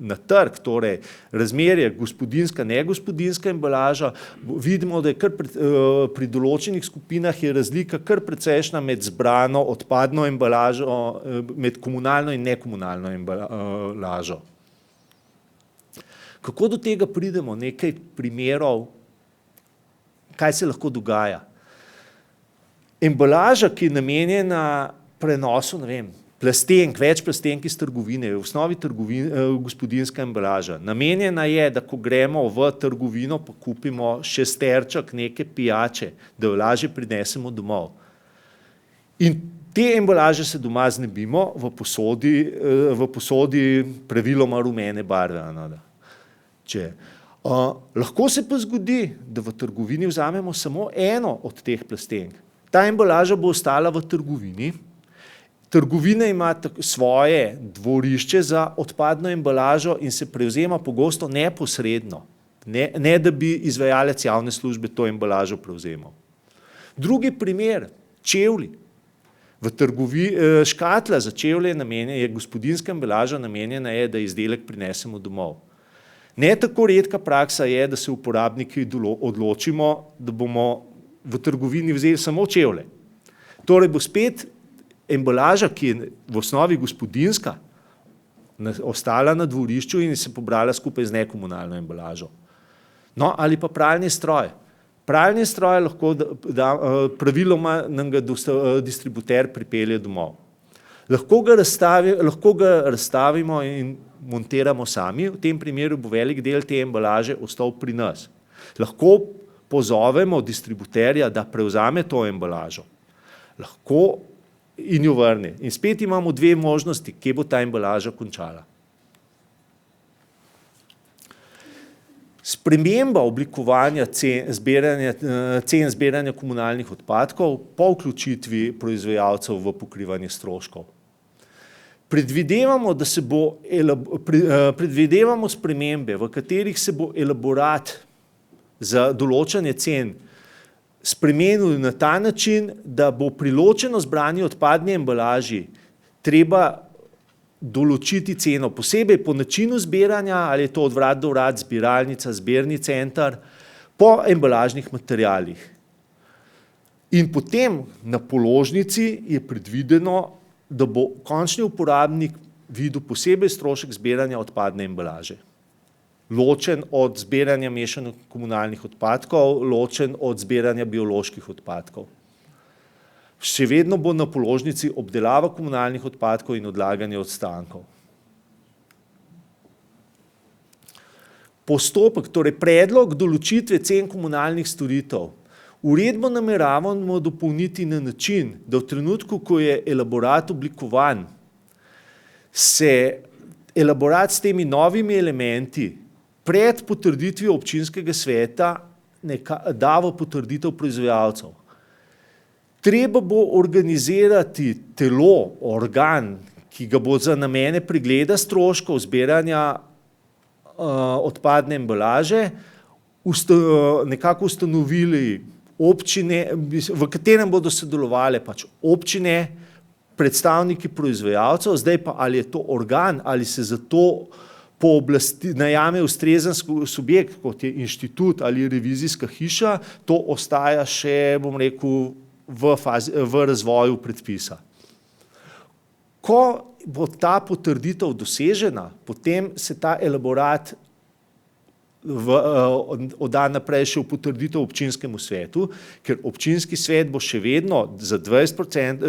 na trg, torej razmerje gospodinjska, negospodinjska embalaža, vidimo, da je kar pri določenih skupinah je razlika kar precejšnja med zbrano odpadno embalažo, med komunalno in nekomunalno embalažo. Kako do tega pridemo? Nekaj primerov, kaj se lahko dogaja. Embalaža, ki je namenjena prenosu, plastenk, več plastenk iz trgovine, je v osnovi gospodinjska embalaža. Namenjena je, da ko gremo v trgovino, pa kupimo šesterček neke pijače, da jo lažje prinesemo domov. In te embalaže se doma znebimo v posodi praviloma rumene barve. Lahko se pa zgodi, da v trgovini vzamemo samo eno od teh plastenk. Ta embalaža bo ostala v trgovini. Trgovina ima svoje dvorišče za odpadno embalažo in se prevzema pogosto neposredno, ne da bi izvajalec javne službe to embalažo prevzemal. Drugi primer, čevlji. Škatla za čevlje je gospodinjska embalaža namenjena, da izdelek prinesemo domov. Ne tako redka praksa je, da se uporabniki odločimo, da bomo v trgovini vzeli samo čevlje. Torej bo spet embalaža, ki je v osnovi gospodinjska, ostala na dvorišču in se pobrala skupaj z nekomunalno embalažo. No, ali pa pralni stroj. Pralni stroj lahko praviloma nam ga distributer pripelje domov. Lahko ga razstavimo in montiramo sami, v tem primeru bo velik del te embalaže ostal pri nas. Lahko pozovemo distributerja, da prevzame to embalažo. Lahko in jo vrne. In spet imamo dve možnosti, kje bo ta embalaža končala. Sprememba oblikovanja cen zbiranja komunalnih odpadkov po vključitvi proizvajalcev v pokrivanje stroškov. Predvidevamo spremembe, v katerih se bo elaborat za določanje cen spremenil na ta način, da bo pri ločeno zbrani odpadni embalaži treba določiti ceno, posebej po načinu zbiranja, ali je to od vrat do vrat, zbiralnica, zbirni center, po embalažnih materialih. In potem na položnici je predvideno, da bo končni uporabnik videl posebej strošek zbiranja odpadne embalaže. Ločen od zbiranja mešanih komunalnih odpadkov, ločen od zbiranja bioloških odpadkov. Še vedno bo na položnici obdelava komunalnih odpadkov in odlaganje ostankov. Postopek, torej predlog določitve cen komunalnih storitev. Uredbo nameravamo dopolniti na način, da v trenutku, ko je elaborat oblikovan, se elaborat s temi novimi elementi pred potrditvijo občinskega sveta da v potrditev proizvajalcev. Treba bo organizirati telo, organ, ki ga bo za namene pregleda stroškov zbiranja odpadne embalaže, nekako ustanovili občine, v katerem bodo sodelovali pač občine, predstavniki proizvajalcev, zdaj pa ali je to organ, ali se za to najame ustrezen subjekt, kot je inštitut ali revizijska hiša, to ostaja še, bom rekel, v razvoju predpisa. Ko bo ta potrditev dosežena, potem se ta elaborat dan naprej še v potrditev občinskemu svetu, ker občinski svet bo še vedno za 20%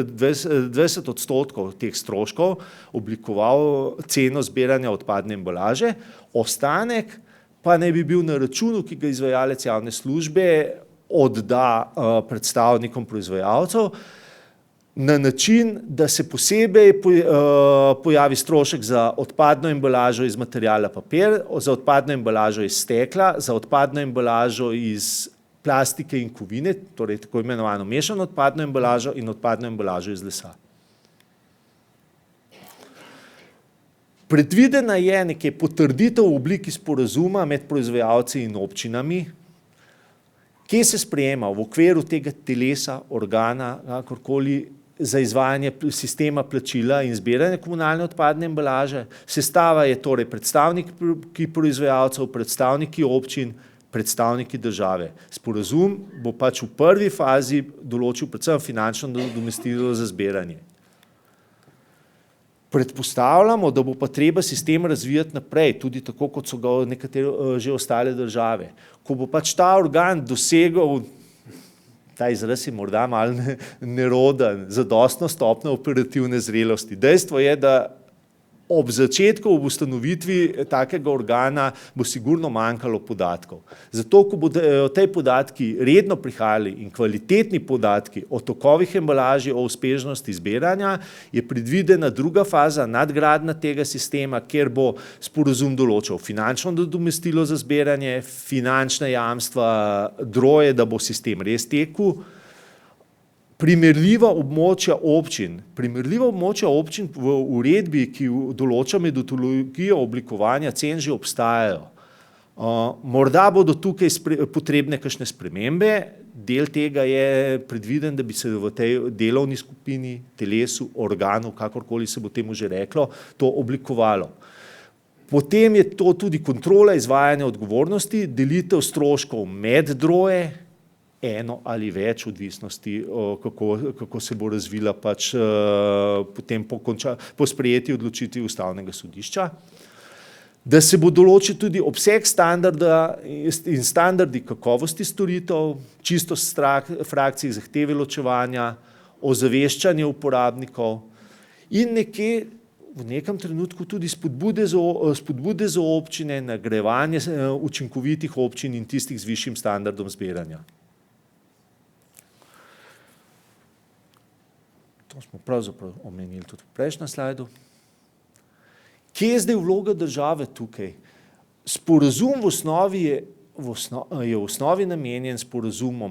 teh stroškov oblikoval ceno zbiranja odpadne embalaže, ostanek pa naj bi bil na računu, ki ga izvajalec javne službe odda predstavnikom proizvajalcev, na način, da se posebej pojavi strošek za odpadno embalažo iz materiala papir, za odpadno embalažo iz stekla, za odpadno embalažo iz plastike in kovine, torej tako imenovano mešano odpadno embalažo in odpadno embalažo iz lesa. Predvidena je nekaj potrditev v obliki sporazuma med proizvajalci in občinami, kje se sprejema v okviru tega telesa, organa, kakorkoli, za izvajanje sistema plačila in zbiranja komunalne odpadne embalaže. Sestava je torej predstavniki proizvajalcev, predstavniki občin, predstavniki države. Sporazum bo pač v prvi fazi določil predvsem finančno nadomestilo za zbiranje. Predpostavljamo, da bo pa treba sistem razvijati naprej, tudi tako, kot so ga nekatere že ostale države. Ko bo pač ta organ dosegel, ta izraz je morda malo neroden, zadostno stopnjo operativne zrelosti. Dejstvo je, da ob začetku, ob ustanovitvi takega organa bo sigurno manjkalo podatkov. Zato, ko bodo te podatki redno prihajali in kvalitetni podatki o tokovih embalaži, o uspešnosti zbiranja, je predvidena druga faza, nadgradnja tega sistema, kjer bo sporazum določal finančno nadomestilo za zbiranje, finančna jamstva, droje, da bo sistem res tekel. Primerljiva območja občin v uredbi, ki določa metodologijo oblikovanja cen, že obstajajo. Morda bodo tukaj potrebne kakšne spremembe, del tega je predviden, da bi se v tej delovni skupini, telesu, organu, kakorkoli se bo temu že reklo, to oblikovalo. Potem je to tudi kontrola izvajanja odgovornosti, delitev stroškov med droje, eno ali več, odvisnosti, kako se bo razvila pač potem po sprejeti odločitvi Ustavnega sodišča. Da se bo določil tudi obseg standarda in standardi kakovosti storitev, čistost frakcij, zahteve ločevanja, ozaveščanje uporabnikov in nekje v nekem trenutku tudi spodbude za občine, nagrajevanje učinkovitih občin in tistih z višjim standardom zbiranja. To smo pravzaprav omenili tudi v prejšnjem slajdu. Kje je zdaj vloga države tukaj? Sporazum v osnovi namenjen sporazumu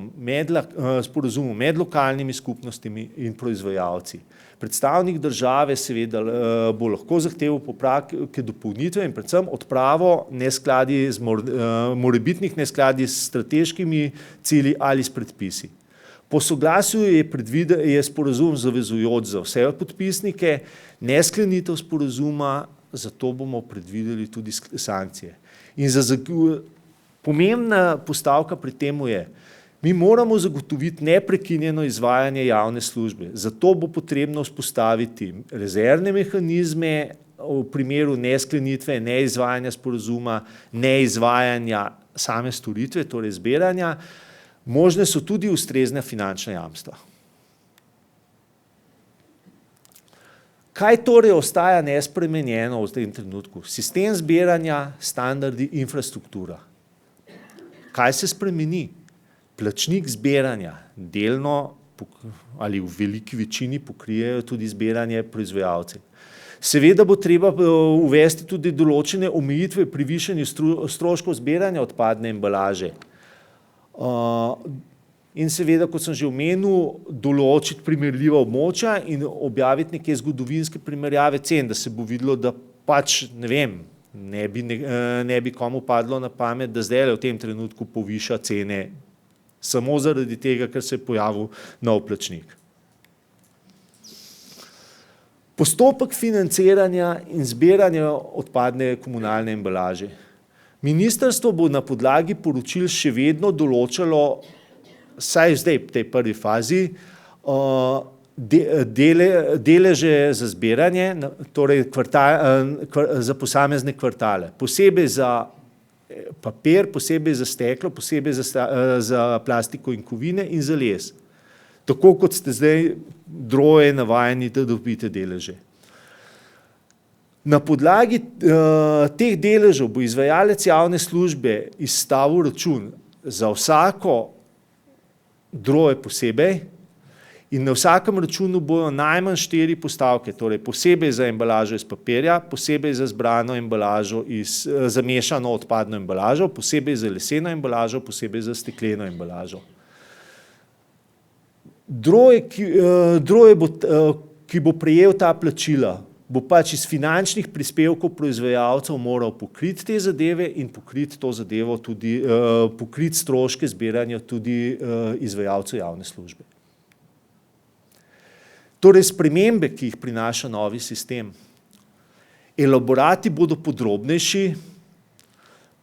med lokalnimi skupnostmi in proizvajalci. Predstavnik države seveda bo lahko zahteval popravke, dopolnitve in predvsem odpravo neskladij, morebitnih neskladij s strateškimi cilji ali s predpisi. Po soglasju je sporazum zavezujoč za vse podpisnike, nesklenitev sporazuma, zato bomo predvideli tudi sankcije. In pomembna postavka pri temu je, mi moramo zagotoviti neprekinjeno izvajanje javne službe, zato bo potrebno vzpostaviti rezervne mehanizme v primeru nesklenitve, neizvajanja sporazuma, neizvajanja same storitve, torej zbiranja. Možne so tudi ustrezne finančne jamstva. Kaj torej ostaja nespremenjeno v tem trenutku? Sistem zbiranja, standardi, infrastruktura. Kaj se spremeni? Plačnik zbiranja delno ali v veliki večini pokrijejo tudi zbiranje proizvajalcev. Seveda bo treba uvesti tudi določene omejitve pri višanju stroškov zbiranja odpadne embalaže. In seveda, kot sem že omenil, določiti primerljiva območja in objaviti neke zgodovinske primerjave cen, da se bo videlo, da pač, ne vem, ne bi komu padlo na pamet, da zdaj v tem trenutku poviša cene samo zaradi tega, ker se je pojavil nov plačnik. Postopek financiranja in zbiranja odpadne komunalne embalaže. Ministrstvo bo na podlagi poročil še vedno določalo, saj zdaj v tej prvi fazi, deleže za zbiranje, torej za posamezne kvartale. Posebej za papir, posebej za steklo, posebej za plastiko in kovine in za les. Tako kot ste zdaj droje navajeni, da dobite deleže. Na podlagi teh deležev bo izvajalec javne službe izstavil račun za vsako droje posebej in na vsakem računu bojo najmanj 4 postavke, torej posebej za embalažo iz papirja, posebej za zbrano embalažo za mešano odpadno embalažo, posebej za leseno embalažo, posebej za stekleno embalažo. Droje, ki bo prejel ta plačila, bo pač iz finančnih prispevkov proizvajalcev moral pokriti te zadeve in pokriti to zadevo tudi, pokriti stroške zbiranja tudi izvajalcev javne službe. Torej, spremembe, ki jih prinaša novi sistem. Elaborati bodo podrobnejši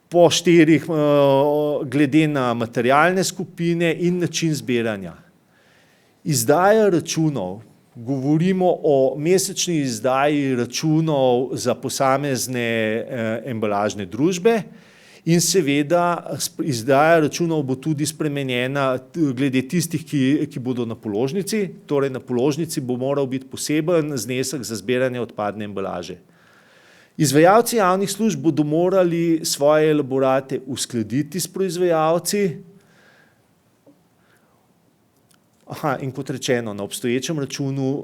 po 4, glede na materialne skupine in način zbiranja. Izdaja računov. Govorimo o mesečni izdaji računov za posamezne embalažne družbe in seveda izdaja računov bo tudi spremenjena glede tistih, ki bodo na položnici, torej na položnici bo moral biti poseben znesek za zbiranje odpadne embalaže. Izvajalci javnih služb bodo morali svoje elaborate uskladiti s proizvajalci. In kot rečeno, na obstoječem računu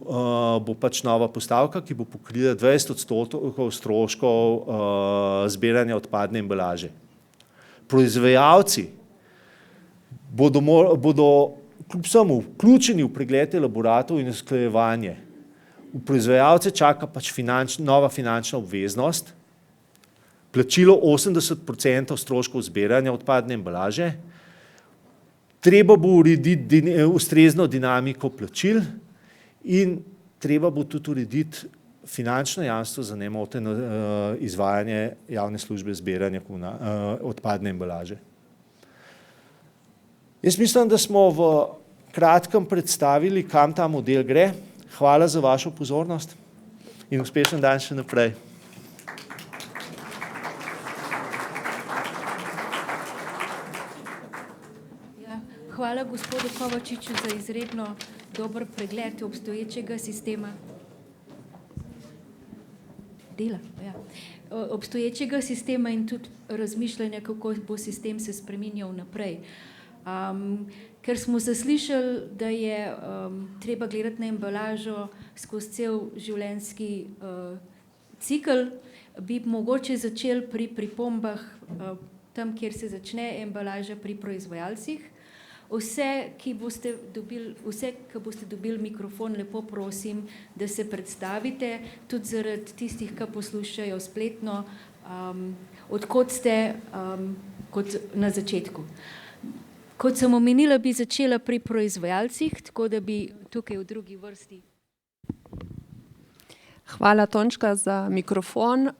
bo pač nova postavka, ki bo pokrila 20% stroškov zbiranja odpadne embalaže. Proizvajalci bodo kljub vsemu vključeni v pregled elaboratov in usklajevanje. Proizvajalce čaka pač nova finančna obveznost, plačilo 80% stroškov zbiranja odpadne embalaže. Treba bo urediti ustrezno dinamiko plačil in treba bo tudi urediti finančno jamstvo za nemoteno izvajanje javne službe zbiranja odpadne embalaže. Jaz mislim, da smo v kratkem predstavili, kam ta model gre. Hvala za vašo pozornost in uspešen dan še naprej. Hvala gospodu Kovačiču za izredno dober pregled obstoječega sistema. Obstoječega sistema in tudi razmišljanja, kako bo sistem se spreminjal naprej. Ker smo zaslišali, da je treba gledati na embalažo skozi cel življenjski cikel, bi mogoče začeli pri pripombah tam, kjer se začne embalaža pri proizvajalcih. Vse, ki boste dobili mikrofon, lepo prosim, da se predstavite, tudi zaradi tistih, ki poslušajo spletno, odkot ste kot na začetku. Kot sem omenila, bi začela pri proizvajalcih, tako da bi tukaj v drugi vrsti. Hvala, Tončka, za mikrofon.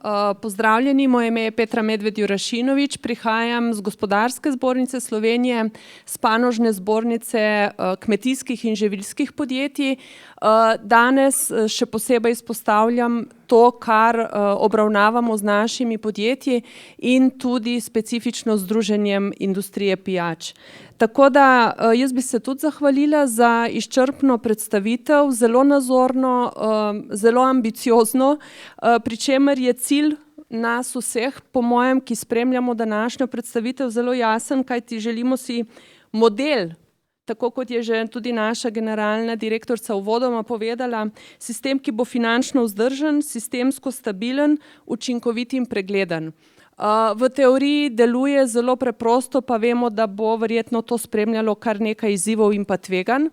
Pozdravljeni, moje ime je Petra Medved Jurašinovič, prihajam z Gospodarske zbornice Slovenije, z panožne zbornice kmetijskih in živilskih podjetij. Danes še posebej izpostavljam to, kar obravnavamo z našimi podjetji in tudi specifično združenjem industrije pijač. Tako da jaz bi se tudi zahvalila za izčrpno predstavitev, zelo nazorno, zelo ambiciozno, pri čemer je cilj nas vseh, po mojem, ki spremljamo današnjo predstavitev, zelo jasen, kajti želimo si model, tako kot je že tudi naša generalna direktorica uvodoma povedala, sistem, ki bo finančno vzdržen, sistemsko stabilen, učinkovit in pregleden. V teoriji deluje zelo preprosto, pa vemo, da bo verjetno to spremljalo kar nekaj izzivov in pa tveganj.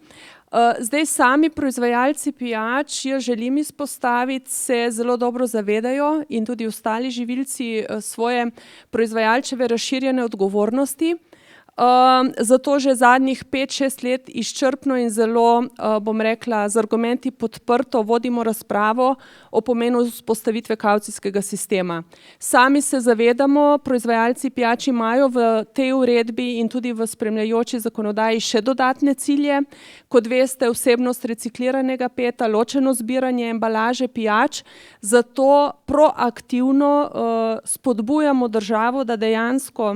Zdaj sami proizvajalci pijač, jaz želim izpostaviti, se zelo dobro zavedajo in tudi ostali živilci svoje proizvajalčeve razširjene odgovornosti. Zato že zadnjih 5-6 let izčrpno in zelo, bom rekla, z argumenti podprto vodimo razpravo o pomenu vzpostavitve kavcijskega sistema. Sami se zavedamo, proizvajalci pijač imajo v tej uredbi in tudi v spremljajoči zakonodaji še dodatne cilje. Kot veste, vsebnost recikliranega PET-a, ločeno zbiranje embalaže pijač, zato proaktivno spodbujamo državo, da dejansko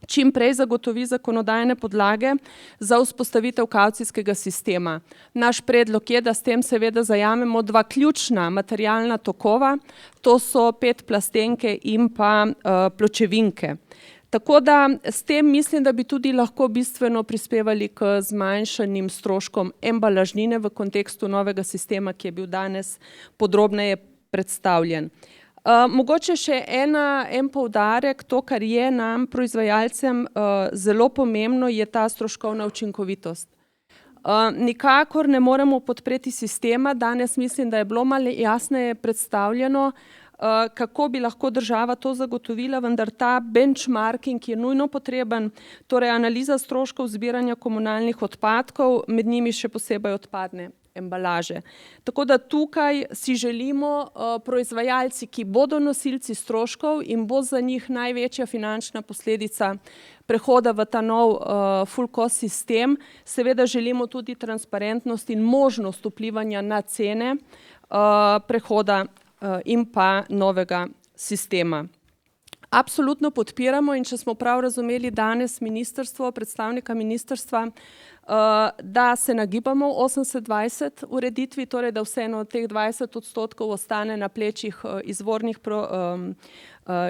čim prej zagotovi zakonodajne podlage za vzpostavitev kavcijskega sistema. Naš predlog je, da s tem seveda zajamemo dva ključna materialna tokova, to so PET plastenke in pa pločevinke. Tako da s tem mislim, da bi tudi lahko bistveno prispevali k zmanjšanim stroškom embalažnine v kontekstu novega sistema, ki je bil danes podrobneje predstavljen. Mogoče še en poudarek, to, kar je nam, proizvajalcem, zelo pomembno, je ta stroškovna učinkovitost. Nikakor ne moremo podpreti sistema, danes mislim, da je bilo malo jasneje predstavljeno, kako bi lahko država to zagotovila, vendar ta benchmarking je nujno potreben, torej analiza stroškov zbiranja komunalnih odpadkov, med njimi še posebej odpadne embalaže. Tako da tukaj si želimo proizvajalci, ki bodo nosilci stroškov in bo za njih največja finančna posledica prehoda v ta nov full cost sistem, seveda želimo tudi transparentnost in možnost vplivanja na cene prehoda in pa novega sistema. Absolutno podpiramo in če smo prav razumeli danes ministrstvo, predstavnika ministrstva, da se nagibamo 80-20 ureditvi, torej da vseeno teh 20% ostane na plečih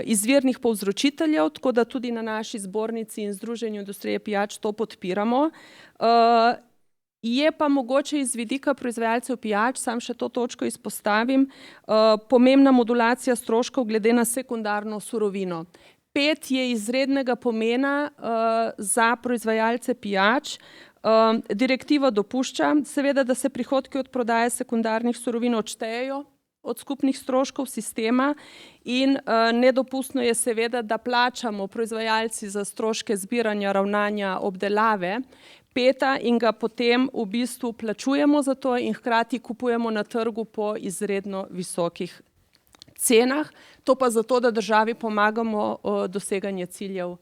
izvirnih povzročiteljev, tako da tudi na naši zbornici in Združenju industrije pijač to podpiramo. Je pa mogoče iz vidika proizvajalcev pijač, sam še to točko izpostavim, pomembna modulacija stroškov glede na sekundarno surovino. PET je izrednega pomena za proizvajalce pijač. Direktiva dopušča, seveda, da se prihodki od prodaje sekundarnih surovin odštejejo od skupnih stroškov sistema in nedopustno je seveda, da plačamo proizvajalci za stroške zbiranja, ravnanja, obdelave PET-a in ga potem v bistvu plačujemo za to in hkrati kupujemo na trgu po izredno visokih cenah. To pa zato, da državi pomagamo doseganje ciljev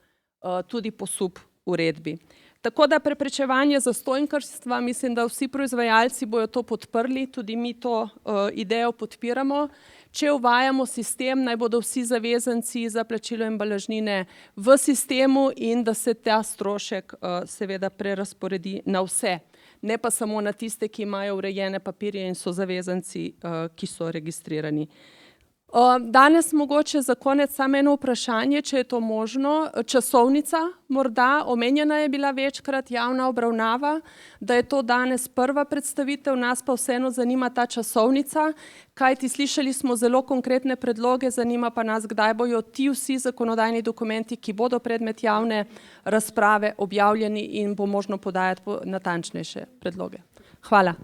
tudi po suburedbi. Tako da preprečevanje zastonjkarstva, mislim, da vsi proizvajalci bojo to podprli, tudi mi to idejo podpiramo. Če uvajamo sistem, naj bodo vsi zavezanci za plačilo embalažnine v sistemu in da se ta strošek seveda prerazporedi na vse, ne pa samo na tiste, ki imajo urejene papirje in so zavezanci, ki so registrirani. Danes mogoče za konec samo eno vprašanje, če je to možno. Časovnica, morda omenjena je bila večkrat javna obravnava, da je to danes prva predstavitev, nas pa vseeno zanima ta časovnica, kajti slišali smo zelo konkretne predloge, zanima pa nas, kdaj bojo ti vsi zakonodajni dokumenti, ki bodo predmet javne razprave, objavljeni in bo možno podajati natančnejše predloge. Hvala.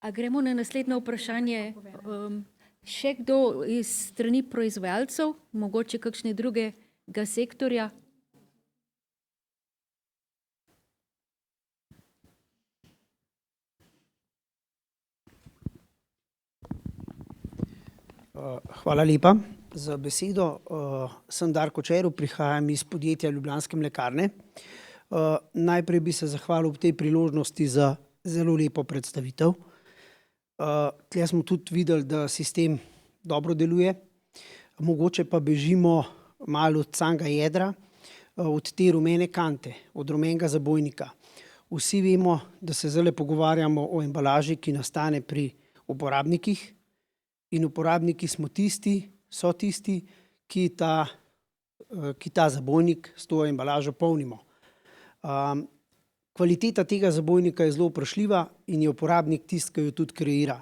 A gremo na naslednje vprašanje. Še kdo iz strani proizvajalcev, mogoče kakšne drugega sektorja? Hvala lepa za besedo. Sem Darko Červ, prihajam iz podjetja Ljubljanske mlekarne. Najprej bi se zahvalil ob tej priložnosti za zelo lepo predstavitev. Tle smo tudi videli, da sistem dobro deluje, mogoče pa bežimo malo od samega jedra, od te rumene kante, od rumenega zabojnika. Vsi vemo, da se zdaj pogovarjamo o embalaži, ki nastane pri uporabnikih in uporabniki so tisti, ki ta zabojnik s to embalažo polnimo. Kvaliteta tega zabojnika je zelo vprašljiva in je uporabnik tisti, ki jo tudi kreira.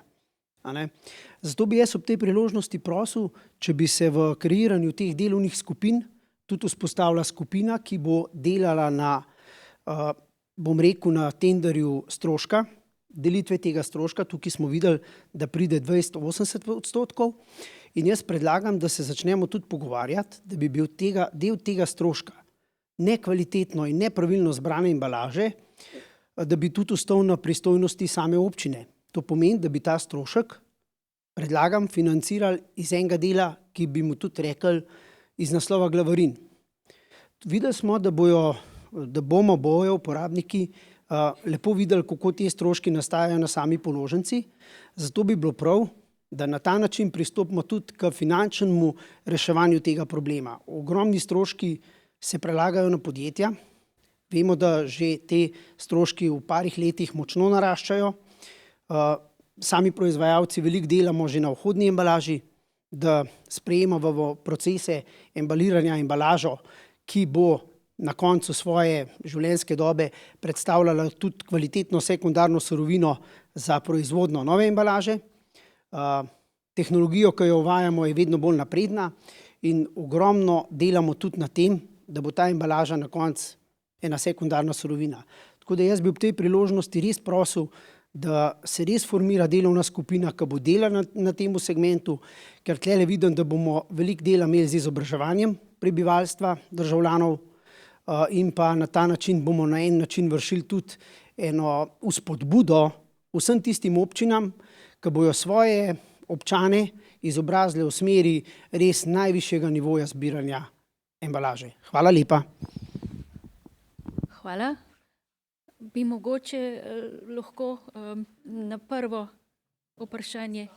Zato bi jaz ob tej priložnosti prosil, če bi se v kreiranju teh delovnih skupin tudi vzpostavila skupina, ki bo delala na, bom rekel, na tenderju stroška, delitve tega stroška. Tukaj smo videli, da pride 280%. In jaz predlagam, da se začnemo tudi pogovarjati, da bi bil del tega stroška nekvalitetno in nepravilno zbrane embalaže, da bi tudi ostal na pristojnosti same občine. To pomeni, da bi ta strošek, predlagam, financirali iz enega dela, ki bi mu tudi rekli iz naslova glavarin. Videli smo, da bojo uporabniki lepo videli, kako ti stroški nastajajo na sami položnici, zato bi bilo prav, da na ta način pristopimo tudi k finančnemu reševanju tega problema. Ogromni stroški se prelagajo na podjetja. Vemo, da že te stroški v parih letih močno naraščajo. Sami proizvajalci veliko delamo že na vhodni embalaži, da sprejemamo v procese embaliranja embalažo, ki bo na koncu svoje življenjske dobe predstavljala tudi kvalitetno sekundarno surovino za proizvodnjo nove embalaže. Tehnologijo, ki jo uvajamo, je vedno bolj napredna in ogromno delamo tudi na tem, da bo ta embalaža na koncu ena sekundarna surovina. Tako da jaz bi ob tej priložnosti res prosil, da se res formira delovna skupina, ki bo delala na tem segmentu, ker tlele vidim, da bomo veliko dela imeli z izobraževanjem prebivalstva, državljanov, in pa na ta način bomo na en način vršili tudi eno vzpodbudo vsem tistim občinam, ki bojo svoje občane izobrazile v smeri res najvišjega nivoja zbiranja embalaže. Hvala lepa. Hvala. Bi mogoče lahko na prvo vprašanje.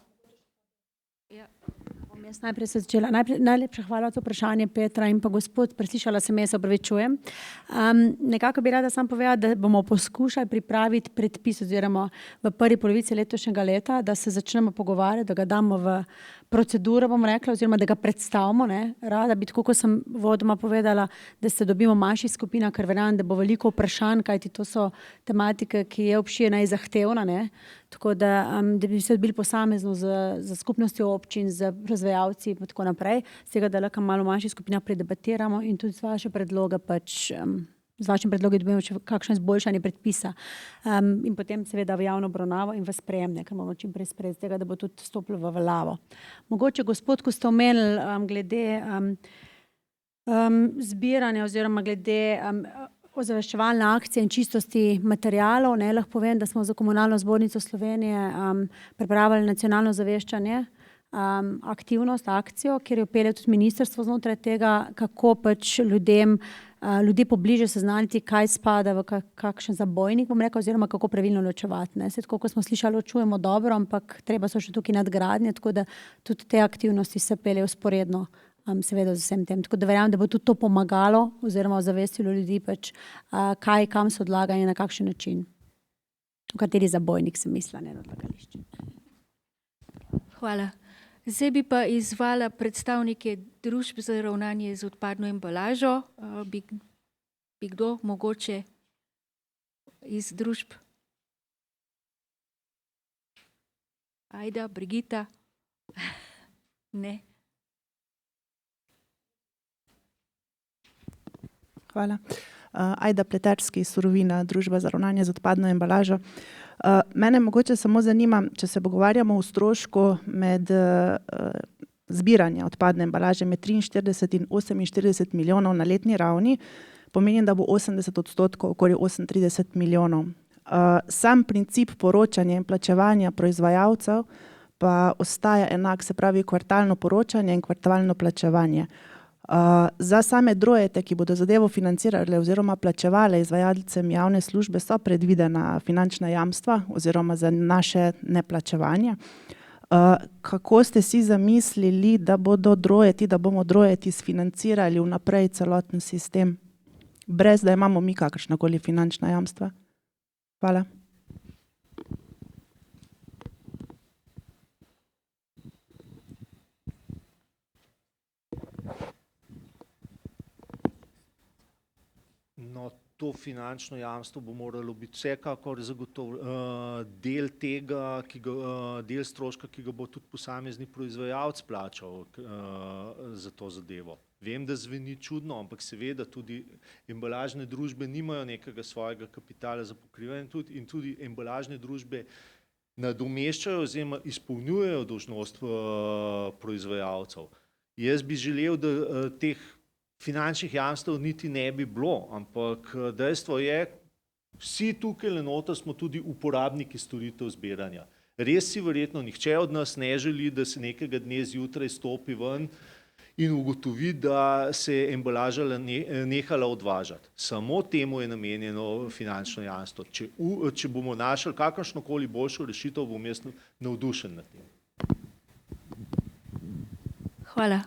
Ja. Bom jaz najprej se začela. Najlepša hvala za vprašanje, Petra in pa gospod. Preslišala sem, jaz se opravičujem. Nekako bi rada sam povedala, da bomo poskušali pripraviti predpis oziroma v prvi polovici letošnjega leta, da se začnemo pogovarjati, da ga damo v proceduro, bom rekla, oziroma da ga predstavimo. Rada bi, tako kot sem vodoma povedala, da se dobimo v manjših skupinah, ker verjamem, da bo veliko vprašanj, kajti to so tematike, ki je obširna in zahtevna. Tako da bi se odbili posamezno z skupnostjo občin, z razvajalci in tako naprej, z tega, da lahko malo v manjših skupinah predebatiramo in tudi z vaše predloge z vašim predlogom dobimo še kakšno izboljšanje predpisa in potem seveda v javno obravnavo in v sprejem, ker moramo čim prej sprejeti tega, da bo tudi stopilo v veljavo. Mogoče gospod, ko ste omenili glede zbiranja oziroma glede ozaveščevalne akcije in čistosti materialov, lahko povem, da smo za Komunalno zbornico Slovenije pripravili nacionalno zaveščanje, aktivnost, akcijo, kjer jo pelje tudi ministrstvo znotraj tega, kako ljudi pobliže seznaniti, kaj spada v kakšen zabojnik, bom rekla, oziroma kako pravilno ločevati. Tako, kot smo slišali, ločujemo dobro, ampak treba so še tukaj nadgradnje, tako da tudi te aktivnosti se peljejo vzporedno, seveda z vsem tem. Tako da verjamem, da bo tudi to pomagalo oziroma ozavestilo ljudi, kaj, kam se odlaga in na kakšen način. V kateri zabojnik se misla, na odlagališče. Hvala. Zdaj bi pa izvala predstavnike družb za ravnanje z odpadno embalažo. Bi kdo mogoče iz družb? Ajda, Brigita? Ne. Hvala. Ajda Pleterski, Surovina, družba za ravnanje z odpadno embalažo. Mene mogoče samo zanima, če se pogovarjamo o strošku med zbiranja odpadne embalaže med 43 in 48 milijonov na letni ravni, pomeni, da bo 80%, okoli 38 milijonov. Sam princip poročanja in plačevanja proizvajalcev pa ostaja enak, se pravi kvartalno poročanje in kvartalno plačevanje. Za same drojete, ki bodo zadevo financirale oziroma plačevale izvajalcem javne službe, so predvidena finančna jamstva oziroma za naše neplačevanje. Kako ste si zamislili, da bomo drojeti sfinancirali vnaprej celoten sistem, brez da imamo mi kakršnakoli finančna jamstva? Hvala. No, to finančno jamstvo bo moralo biti vsekakor del tega, stroška, ki ga bo tudi posamezni proizvajalec plačal za to zadevo. Vem, da zveni čudno, ampak seveda tudi embalažne družbe nimajo nekega svojega kapitala za pokrivanje in tudi embalažne družbe nadomeščajo oziroma izpolnjujejo dolžnost proizvajalcev. Jaz bi želel, da teh finančnih jamstev niti ne bi bilo, ampak dejstvo je, vsi tukaj noter smo tudi uporabniki storitev zbiranja. Res si verjetno nihče od nas ne želi, da se nekega dne zjutraj stopi ven in ugotovi, da se je embalaža nehala odvažati. Samo temu je namenjeno finančno jamstvo. Če bomo našli kakršnokoli boljšo rešitev, bom jaz navdušen nad tem. Hvala.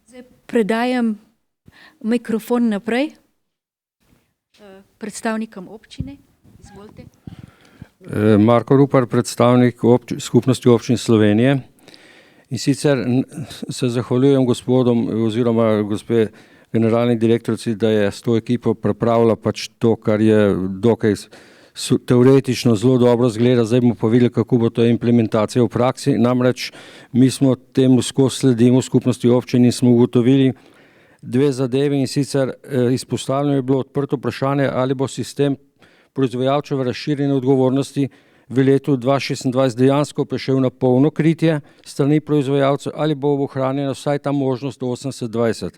Zdaj predajam mikrofon naprej predstavnikom občine. Izvolite. Marko Rupar, predstavnik Skupnosti občin Slovenije. In sicer se zahvaljujem gospodom oziroma gospe generalni direktorici, da je s to ekipo pripravila pač to, kar je dokaj teoretično zelo dobro zgleda. Zdaj bomo pa videli, kako bo to implementacija v praksi. Namreč mi smo temu skozi sledimo v Skupnosti občin in smo ugotovili dve zadevi, in sicer izpostavljeno je bilo odprto vprašanje, ali bo sistem proizvajalčeve razširjene odgovornosti v letu 2026 dejansko prišel na polno kritje strani proizvajalcev ali bo ohranjena vsaj ta možnost 80-20.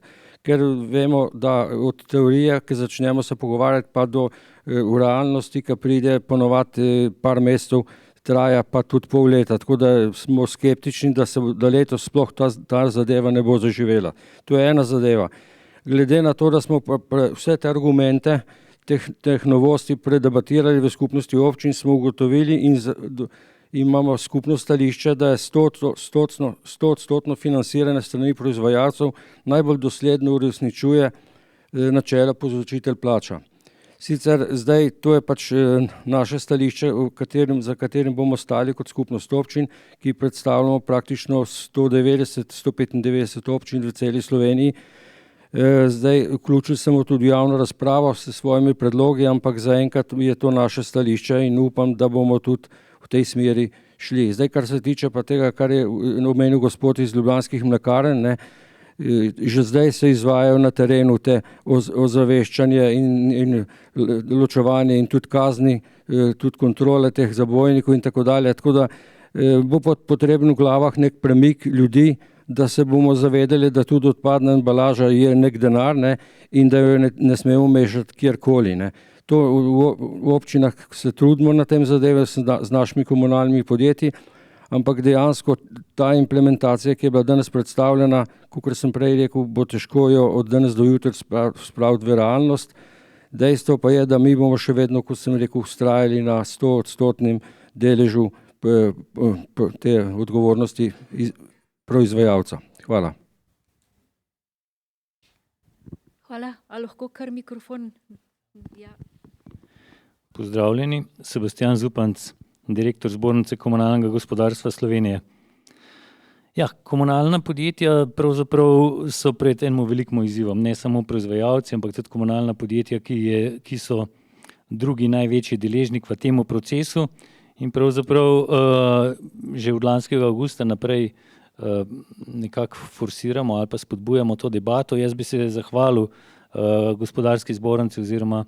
Ker vemo, da od teorije, ki začnemo se pogovarjati, pa do v realnosti, ki pride ponovadi par mesecev, traja pa tudi pol leta. Tako da smo skeptični, da letos sploh ta zadeva ne bo zaživela. To je ena zadeva. Glede na to, da smo vse te argumente teh novosti predebatirali v Skupnosti občin, smo ugotovili in imamo skupno stališče, da je 100% financiranje strani proizvajalcev najbolj dosledno uresničuje načela povzročitelj plača. Sicer zdaj to je pač naše stališče, za katerim bomo stali kot Skupnost občin, ki predstavljamo praktično 195 občin v celi Sloveniji. Zdaj vključili smo tudi javno razpravo s svojimi predlogi, ampak zaenkrat je to naše stališče in upam, da bomo tudi v tej smeri šli. Zdaj, kar se tiče pa tega, kar je omenil gospod iz Ljubljanskih mlekarn, že zdaj se izvajajo na terenu te ozaveščanje in ločevanje in tudi kazni, tudi kontrole teh zabojnikov in tako dalje. Tako da bo potreben v glavah nek premik ljudi, da se bomo zavedali, da tudi odpadna embalaža je nek denar in da jo ne smemo mešati kjerkoli. To v občinah se trudimo na tem zadeve z našimi komunalnimi podjetji, ampak dejansko ta implementacija, ki je bila danes predstavljena, kakor sem prej rekel, bo težko jo od danes do jutri spraviti v realnost. Dejstvo pa je, da mi bomo še vedno, kot sem rekel, vztrajali na 100% deležu te odgovornosti proizvajalca. Hvala. Hvala. A lahko kar mikrofon? Ja. Pozdravljeni, Sebastian Zupanc, direktor Zbornice komunalnega gospodarstva Slovenije. Ja, komunalna podjetja pravzaprav so pred enim velikim izzivom, ne samo proizvajalci, ampak tudi komunalna podjetja, ki so drugi največji deležnik v tem procesu in pravzaprav že od lanskega avgusta naprej nekako forsiramo ali pa spodbujamo to debato. Jaz bi se zahvalil gospodarski zbornici oziroma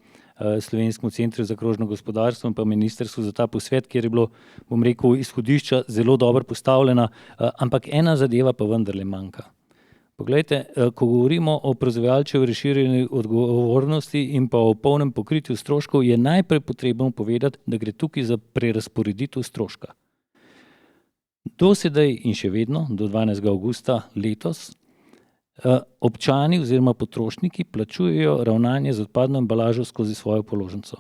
Slovenskemu centru za krožno gospodarstvo in pa ministrstvu za ta posvet, kjer je bilo, bom rekel, izhodišča zelo dobro postavljena, ampak ena zadeva pa vendarle manjka. Poglejte, ko govorimo o proizvajalčevi razširjeni odgovornosti in pa o polnem pokritju stroškov, je najprej potrebno povedati, da gre tukaj za prerazporeditev stroška. Do sedaj in še vedno, do 12. avgusta letos, občani oziroma potrošniki plačujejo ravnanje z odpadno embalažo skozi svojo položnico.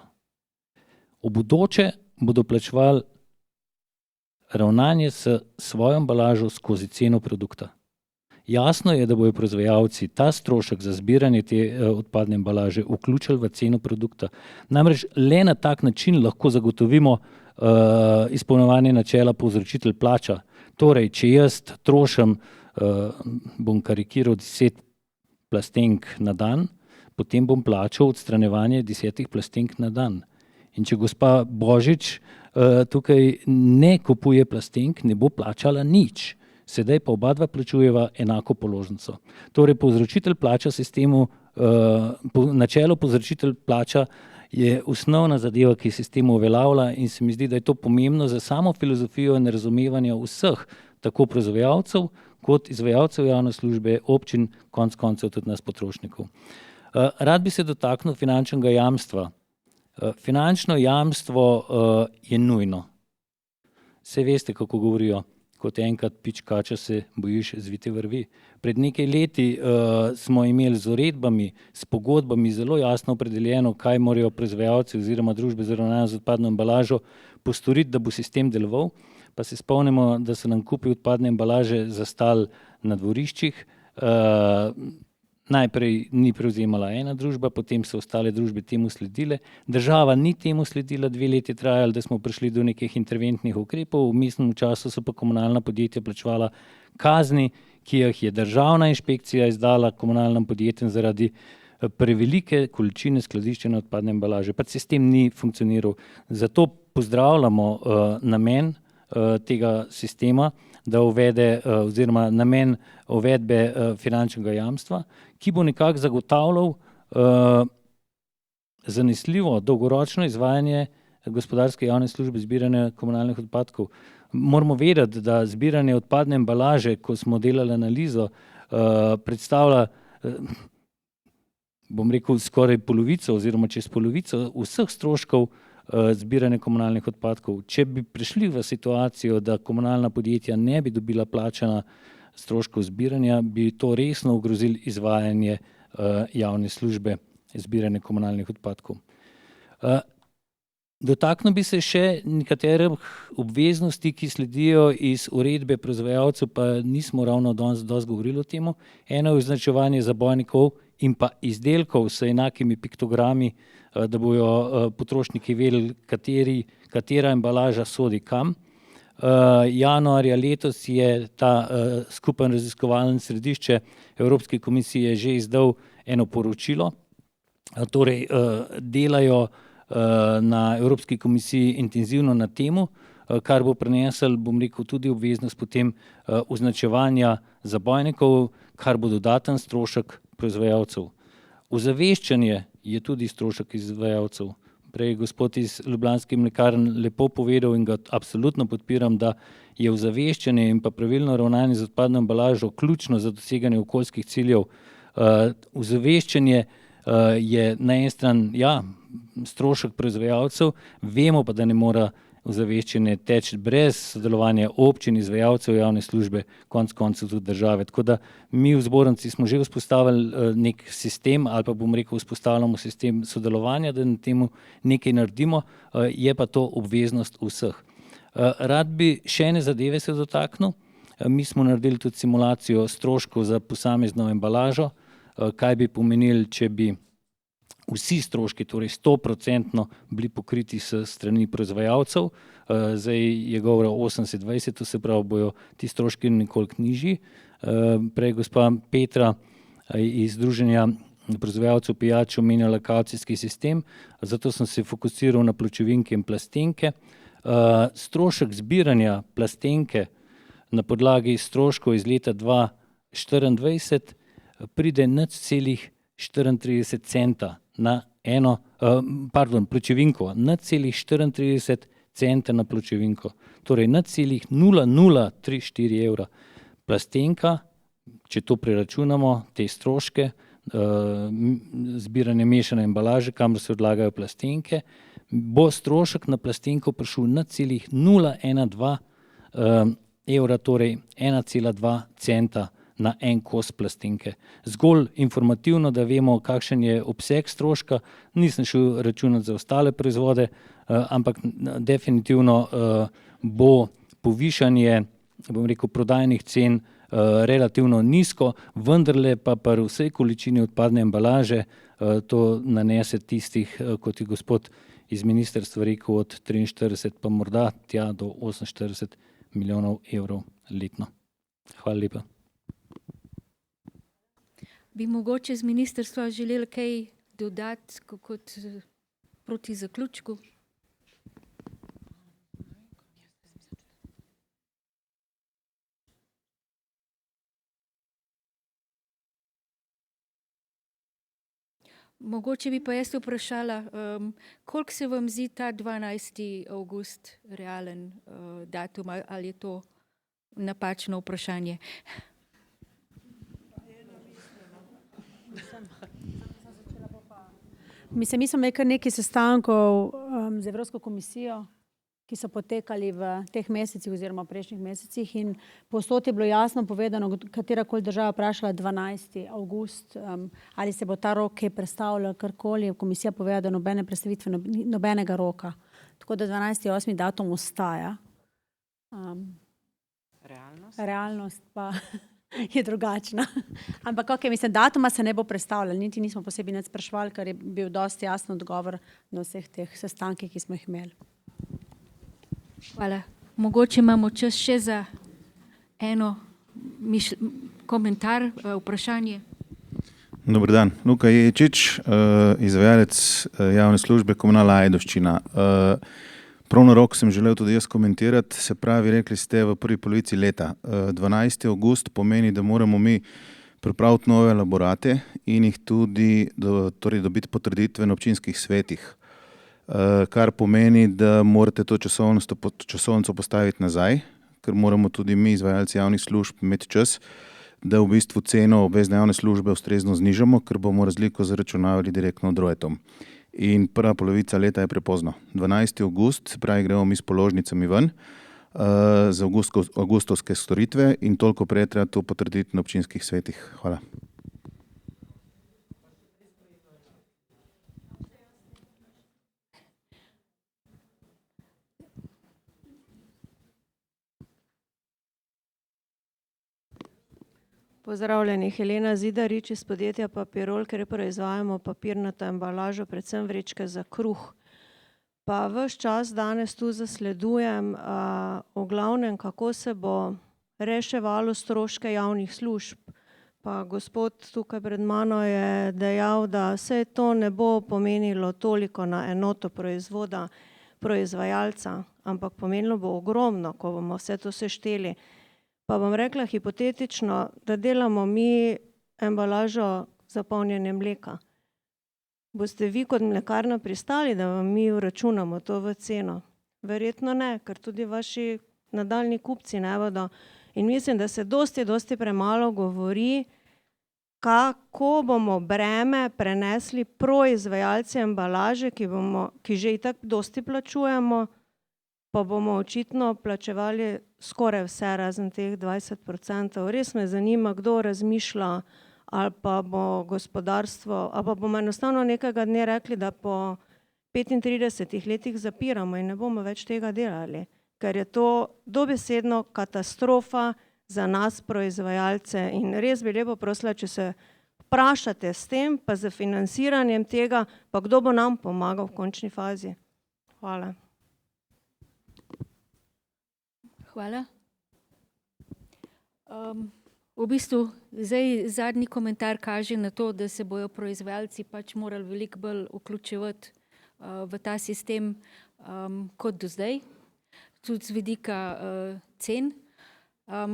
V bodoče bodo plačevali ravnanje s svojo embalažo skozi ceno produkta. Jasno je, da bodo proizvajalci ta strošek za zbiranje te odpadne embalaže vključili v ceno produkta. Namreč le na tak način lahko zagotovimo izpolnjevanje načela povzročitelj plača. Torej, če jaz trošim, bom karikiral 10 plastenk na dan, potem bom plačal odstranjevanje 10 plastenk na dan. In če gospa Božič tukaj ne kupuje plastenk, ne bo plačala nič. sedaj pa oba dva plačujeva enako položnico. Torej povzročitelj plača sistemu, načelo povzročitelj plača je osnovna zadeva, ki sistem uveljavlja in se mi zdi, da je to pomembno za samo filozofijo in razumevanje vseh, tako proizvajalcev kot izvajalcev javne službe, občin, konec koncev tudi nas potrošnikov. Rad bi se dotaknil finančnega jamstva. Finančno jamstvo je nujno. Saj veste, kako govorijo, kot enkrat pič kača, se bojiš zvite vrvi. Pred nekaj leti smo imeli z uredbami, s pogodbami zelo jasno opredeljeno, kaj morajo proizvajalci oziroma družbe za ravnanje z odpadno embalažo postoriti, da bo sistem deloval. Pa se spomnimo, da so nam kupi odpadne embalaže zastali na dvoriščih. Najprej ni prevzemala ena družba, potem so ostale družbe temu sledile. Država ni temu sledila, 2 leti trajali, da smo prišli do nekih interventnih ukrepov. V vmesnem času so pa komunalna podjetja plačevala kazni, ki jih je državna inšpekcija izdala komunalnim podjetjem zaradi prevelike količine skladiščene odpadne embalaže. Pa sistem ni funkcioniral. Zato pozdravljamo namen tega sistema, da uvede oziroma namen uvedbe finančnega jamstva, ki bo nekako zagotavljal zanesljivo dolgoročno izvajanje gospodarske javne službe zbiranja komunalnih odpadkov. Moramo vedeti, da zbiranje odpadne embalaže, ko smo delali analizo, predstavlja, bom rekel, skoraj polovico oziroma čez polovico vseh stroškov zbiranja komunalnih odpadkov. Če bi prišli v situacijo, da komunalna podjetja ne bi dobila plačana stroškov zbiranja, bi to resno ogrozili izvajanje javne službe zbiranja komunalnih odpadkov. Dotaknil bi se še nekaterih obveznosti, ki sledijo iz uredbe proizvajalcev, pa nismo ravno danes dosti govorili o tem. Eno je označevanje zabojnikov in pa izdelkov s enakimi piktogrami, da bojo potrošniki vedeli, katera embalaža sodi kam. Januarja letos je ta skupen raziskovalno središče Evropske komisije že izdal eno poročilo. Torej delajo na Evropski komisiji intenzivno na temu, kar bo prinesel, bom rekel, tudi obveznost potem označevanja zabojnikov, kar bo dodaten strošek proizvajalcev. Ozaveščanje je tudi strošek izvajalcev. Prej je gospod iz Ljubljanskih mlekarn lepo povedal in ga absolutno podpiram, da je ozaveščanje in pa pravilno ravnanje z odpadno embalažo ključno za doseganje okoljskih ciljev. Ozaveščanje je na eni strani, ja, strošek proizvajalcev, vemo pa, da ne mora ozaveščanje teči brez sodelovanja občin, izvajalcev javne službe, konec koncev tudi države. Tako da mi v zbornici smo že vzpostavili nek sistem ali pa bom rekel, vzpostavljamo sistem sodelovanja, da na temu nekaj naredimo, je pa to obveznost vseh. Rad bi še ene zadeve se dotaknil. Mi smo naredili tudi simulacijo stroškov za posamezno embalažo, kaj bi pomenili, če bi vsi stroški, torej 100% bili pokriti s strani proizvajalcev. Zdaj je govora 80-20, to se pravi, bojo ti stroški nekoliko nižji. Prej gospa Petra iz Združenja proizvajalcev pijač omenjala kavcijski sistem, zato sem se fokusiral na pločevinke in plastenke. Strošek zbiranja plastenke na podlagi stroškov iz leta 2024 pride 0,34 centa na eno, pločevinko, 0,34 centa na pločevinko, torej 0,0034 evra. Plastenka, če to preračunamo, te stroške, zbiranje mešane embalaže, kamor se odlagajo plastenke, bo strošek na plastenko prišel 0,012 evra, torej 1,2 centa na en kos plastenke. Zgolj informativno, da vemo, kakšen je obseg stroška, nisem šel računati za ostale proizvode, ampak definitivno bo povišanje, bom rekel, prodajnih cen relativno nizko, vendarle pa pri vsej količini odpadne embalaže to nanese tistih, kot je gospod iz ministrstva rekel, od 43 pa morda tja do 48 milijonov evrov letno. Hvala lepa. Bi mogoče z ministrstva želeli kaj dodati kot proti zaključku? Mogoče bi pa jaz vprašala, koliko se vam zdi ta 12. avgust realen datum, ali je to napačno vprašanje? Mislim, mi smo imeli kar nekaj sestankov z Evropsko komisijo, ki so potekali v teh mesecih oziroma prejšnjih mesecih in povsod je bilo jasno povedano, katerakoli država vprašala 12. avgust, ali se bo ta rok kaj prestavljal, karkoli, komisija povedala, da nobene prestavitve, nobenega roka. Tako da 12.8. datum ostaja. Realnost pa je drugačna. Ampak ok, mislim, datuma se ne bo prestavljal, niti nismo posebej nič spraševali, ker je bil dosti jasen odgovor na vseh teh sestankih, ki smo jih imeli. Hvala. Mogoče imamo čas še za eno komentar, vprašanje. Dober dan. Luka Ječič, izvajalec javne službe Komunala Ajdovščina. Prav na rok sem želel tudi jaz komentirati, se pravi, rekli ste v prvi polovici leta. 12. avgust pomeni, da moramo mi pripraviti nove elaborate in jih tudi torej dobiti potrditve na občinskih svetih. Kar pomeni, da morate to časovnico postaviti nazaj, ker moramo tudi mi, izvajalci javnih služb, imeti čas, da v bistvu ceno obvezne javne službe ustrezno znižamo, ker bomo razliko zaračunavali direktno od rojetom. In prva polovica leta je prepozno. 12. avgust, se pravi, gremo mi s položnicami ven za avgustovske storitve in toliko prej treba to potrditi na občinskih svetih. Hvala. Pozdravljeni, Helena Zidarič iz podjetja Papirol, ker proizvajamo papirnato embalažo, predvsem vrečke za kruh. Pa ves čas danes tu zasledujem v glavnem, kako se bo reševalo stroške javnih služb. Pa gospod tukaj pred mano je dejal, da se to ne bo pomenilo toliko na enoto proizvoda proizvajalca, ampak pomenilo bo ogromno, ko bomo vse to sešteli. Pa bom rekla hipotetično, da delamo mi embalažo za polnjenje mleka. Boste vi kot mlekarna pristali, da vam mi vračunamo to v ceno? Verjetno ne, ker tudi vaši nadaljnji kupci ne bodo. In mislim, da se dosti premalo govori, kako bomo breme prenesli proizvajalci embalaže, ki že itak dosti plačujemo, pa bomo očitno plačevali skoraj vse, razen teh 20%. Res me zanima, kdo razmišlja, ali pa bo gospodarstvo, ali pa bomo enostavno nekega dne rekli, da po 35 letih zapiramo in ne bomo več tega delali. Ker je to dobesedno katastrofa za nas proizvajalce in res bi lepo prosila, če se vprašate s tem, pa z financiranjem tega, pa kdo bo nam pomagal v končni fazi. Hvala. Hvala. V bistvu zdaj zadnji komentar kaže na to, da se bojo proizvajalci pač morali veliko bolj vključevati v ta sistem kot do zdaj, tudi z vidika cen.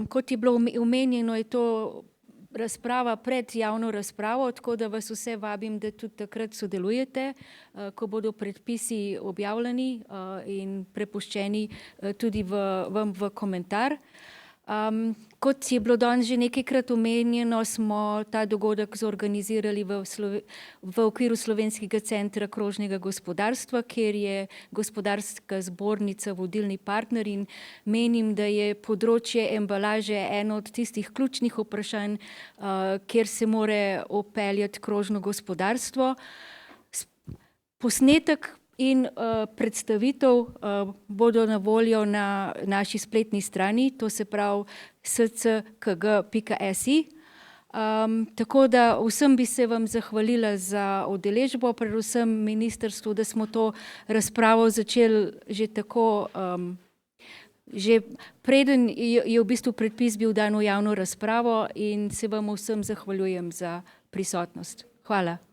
Kot je bilo omenjeno, je to razprava pred javno razpravo, tako da vas vse vabim, da tudi takrat sodelujete, ko bodo predpisi objavljeni in prepuščeni tudi vam v komentar. Kot je bilo danes že nekajkrat omenjeno, smo ta dogodek zorganizirali v okviru Slovenskega centra krožnega gospodarstva, kjer je Gospodarska zbornica vodilni partner in menim, da je področje embalaže eno od tistih ključnih vprašanj, kjer se more vpeljati krožno gospodarstvo. Posnetek in predstavitev bodo na voljo na naši spletni strani, to se pravi sckg.si. Tako da vsem bi se vam zahvalila za udeležbo, predvsem ministrstvu, da smo to razpravo začeli že tako, že preden je v bistvu predpis bil dan v javno razpravo in se vam vsem zahvaljujem za prisotnost. Hvala.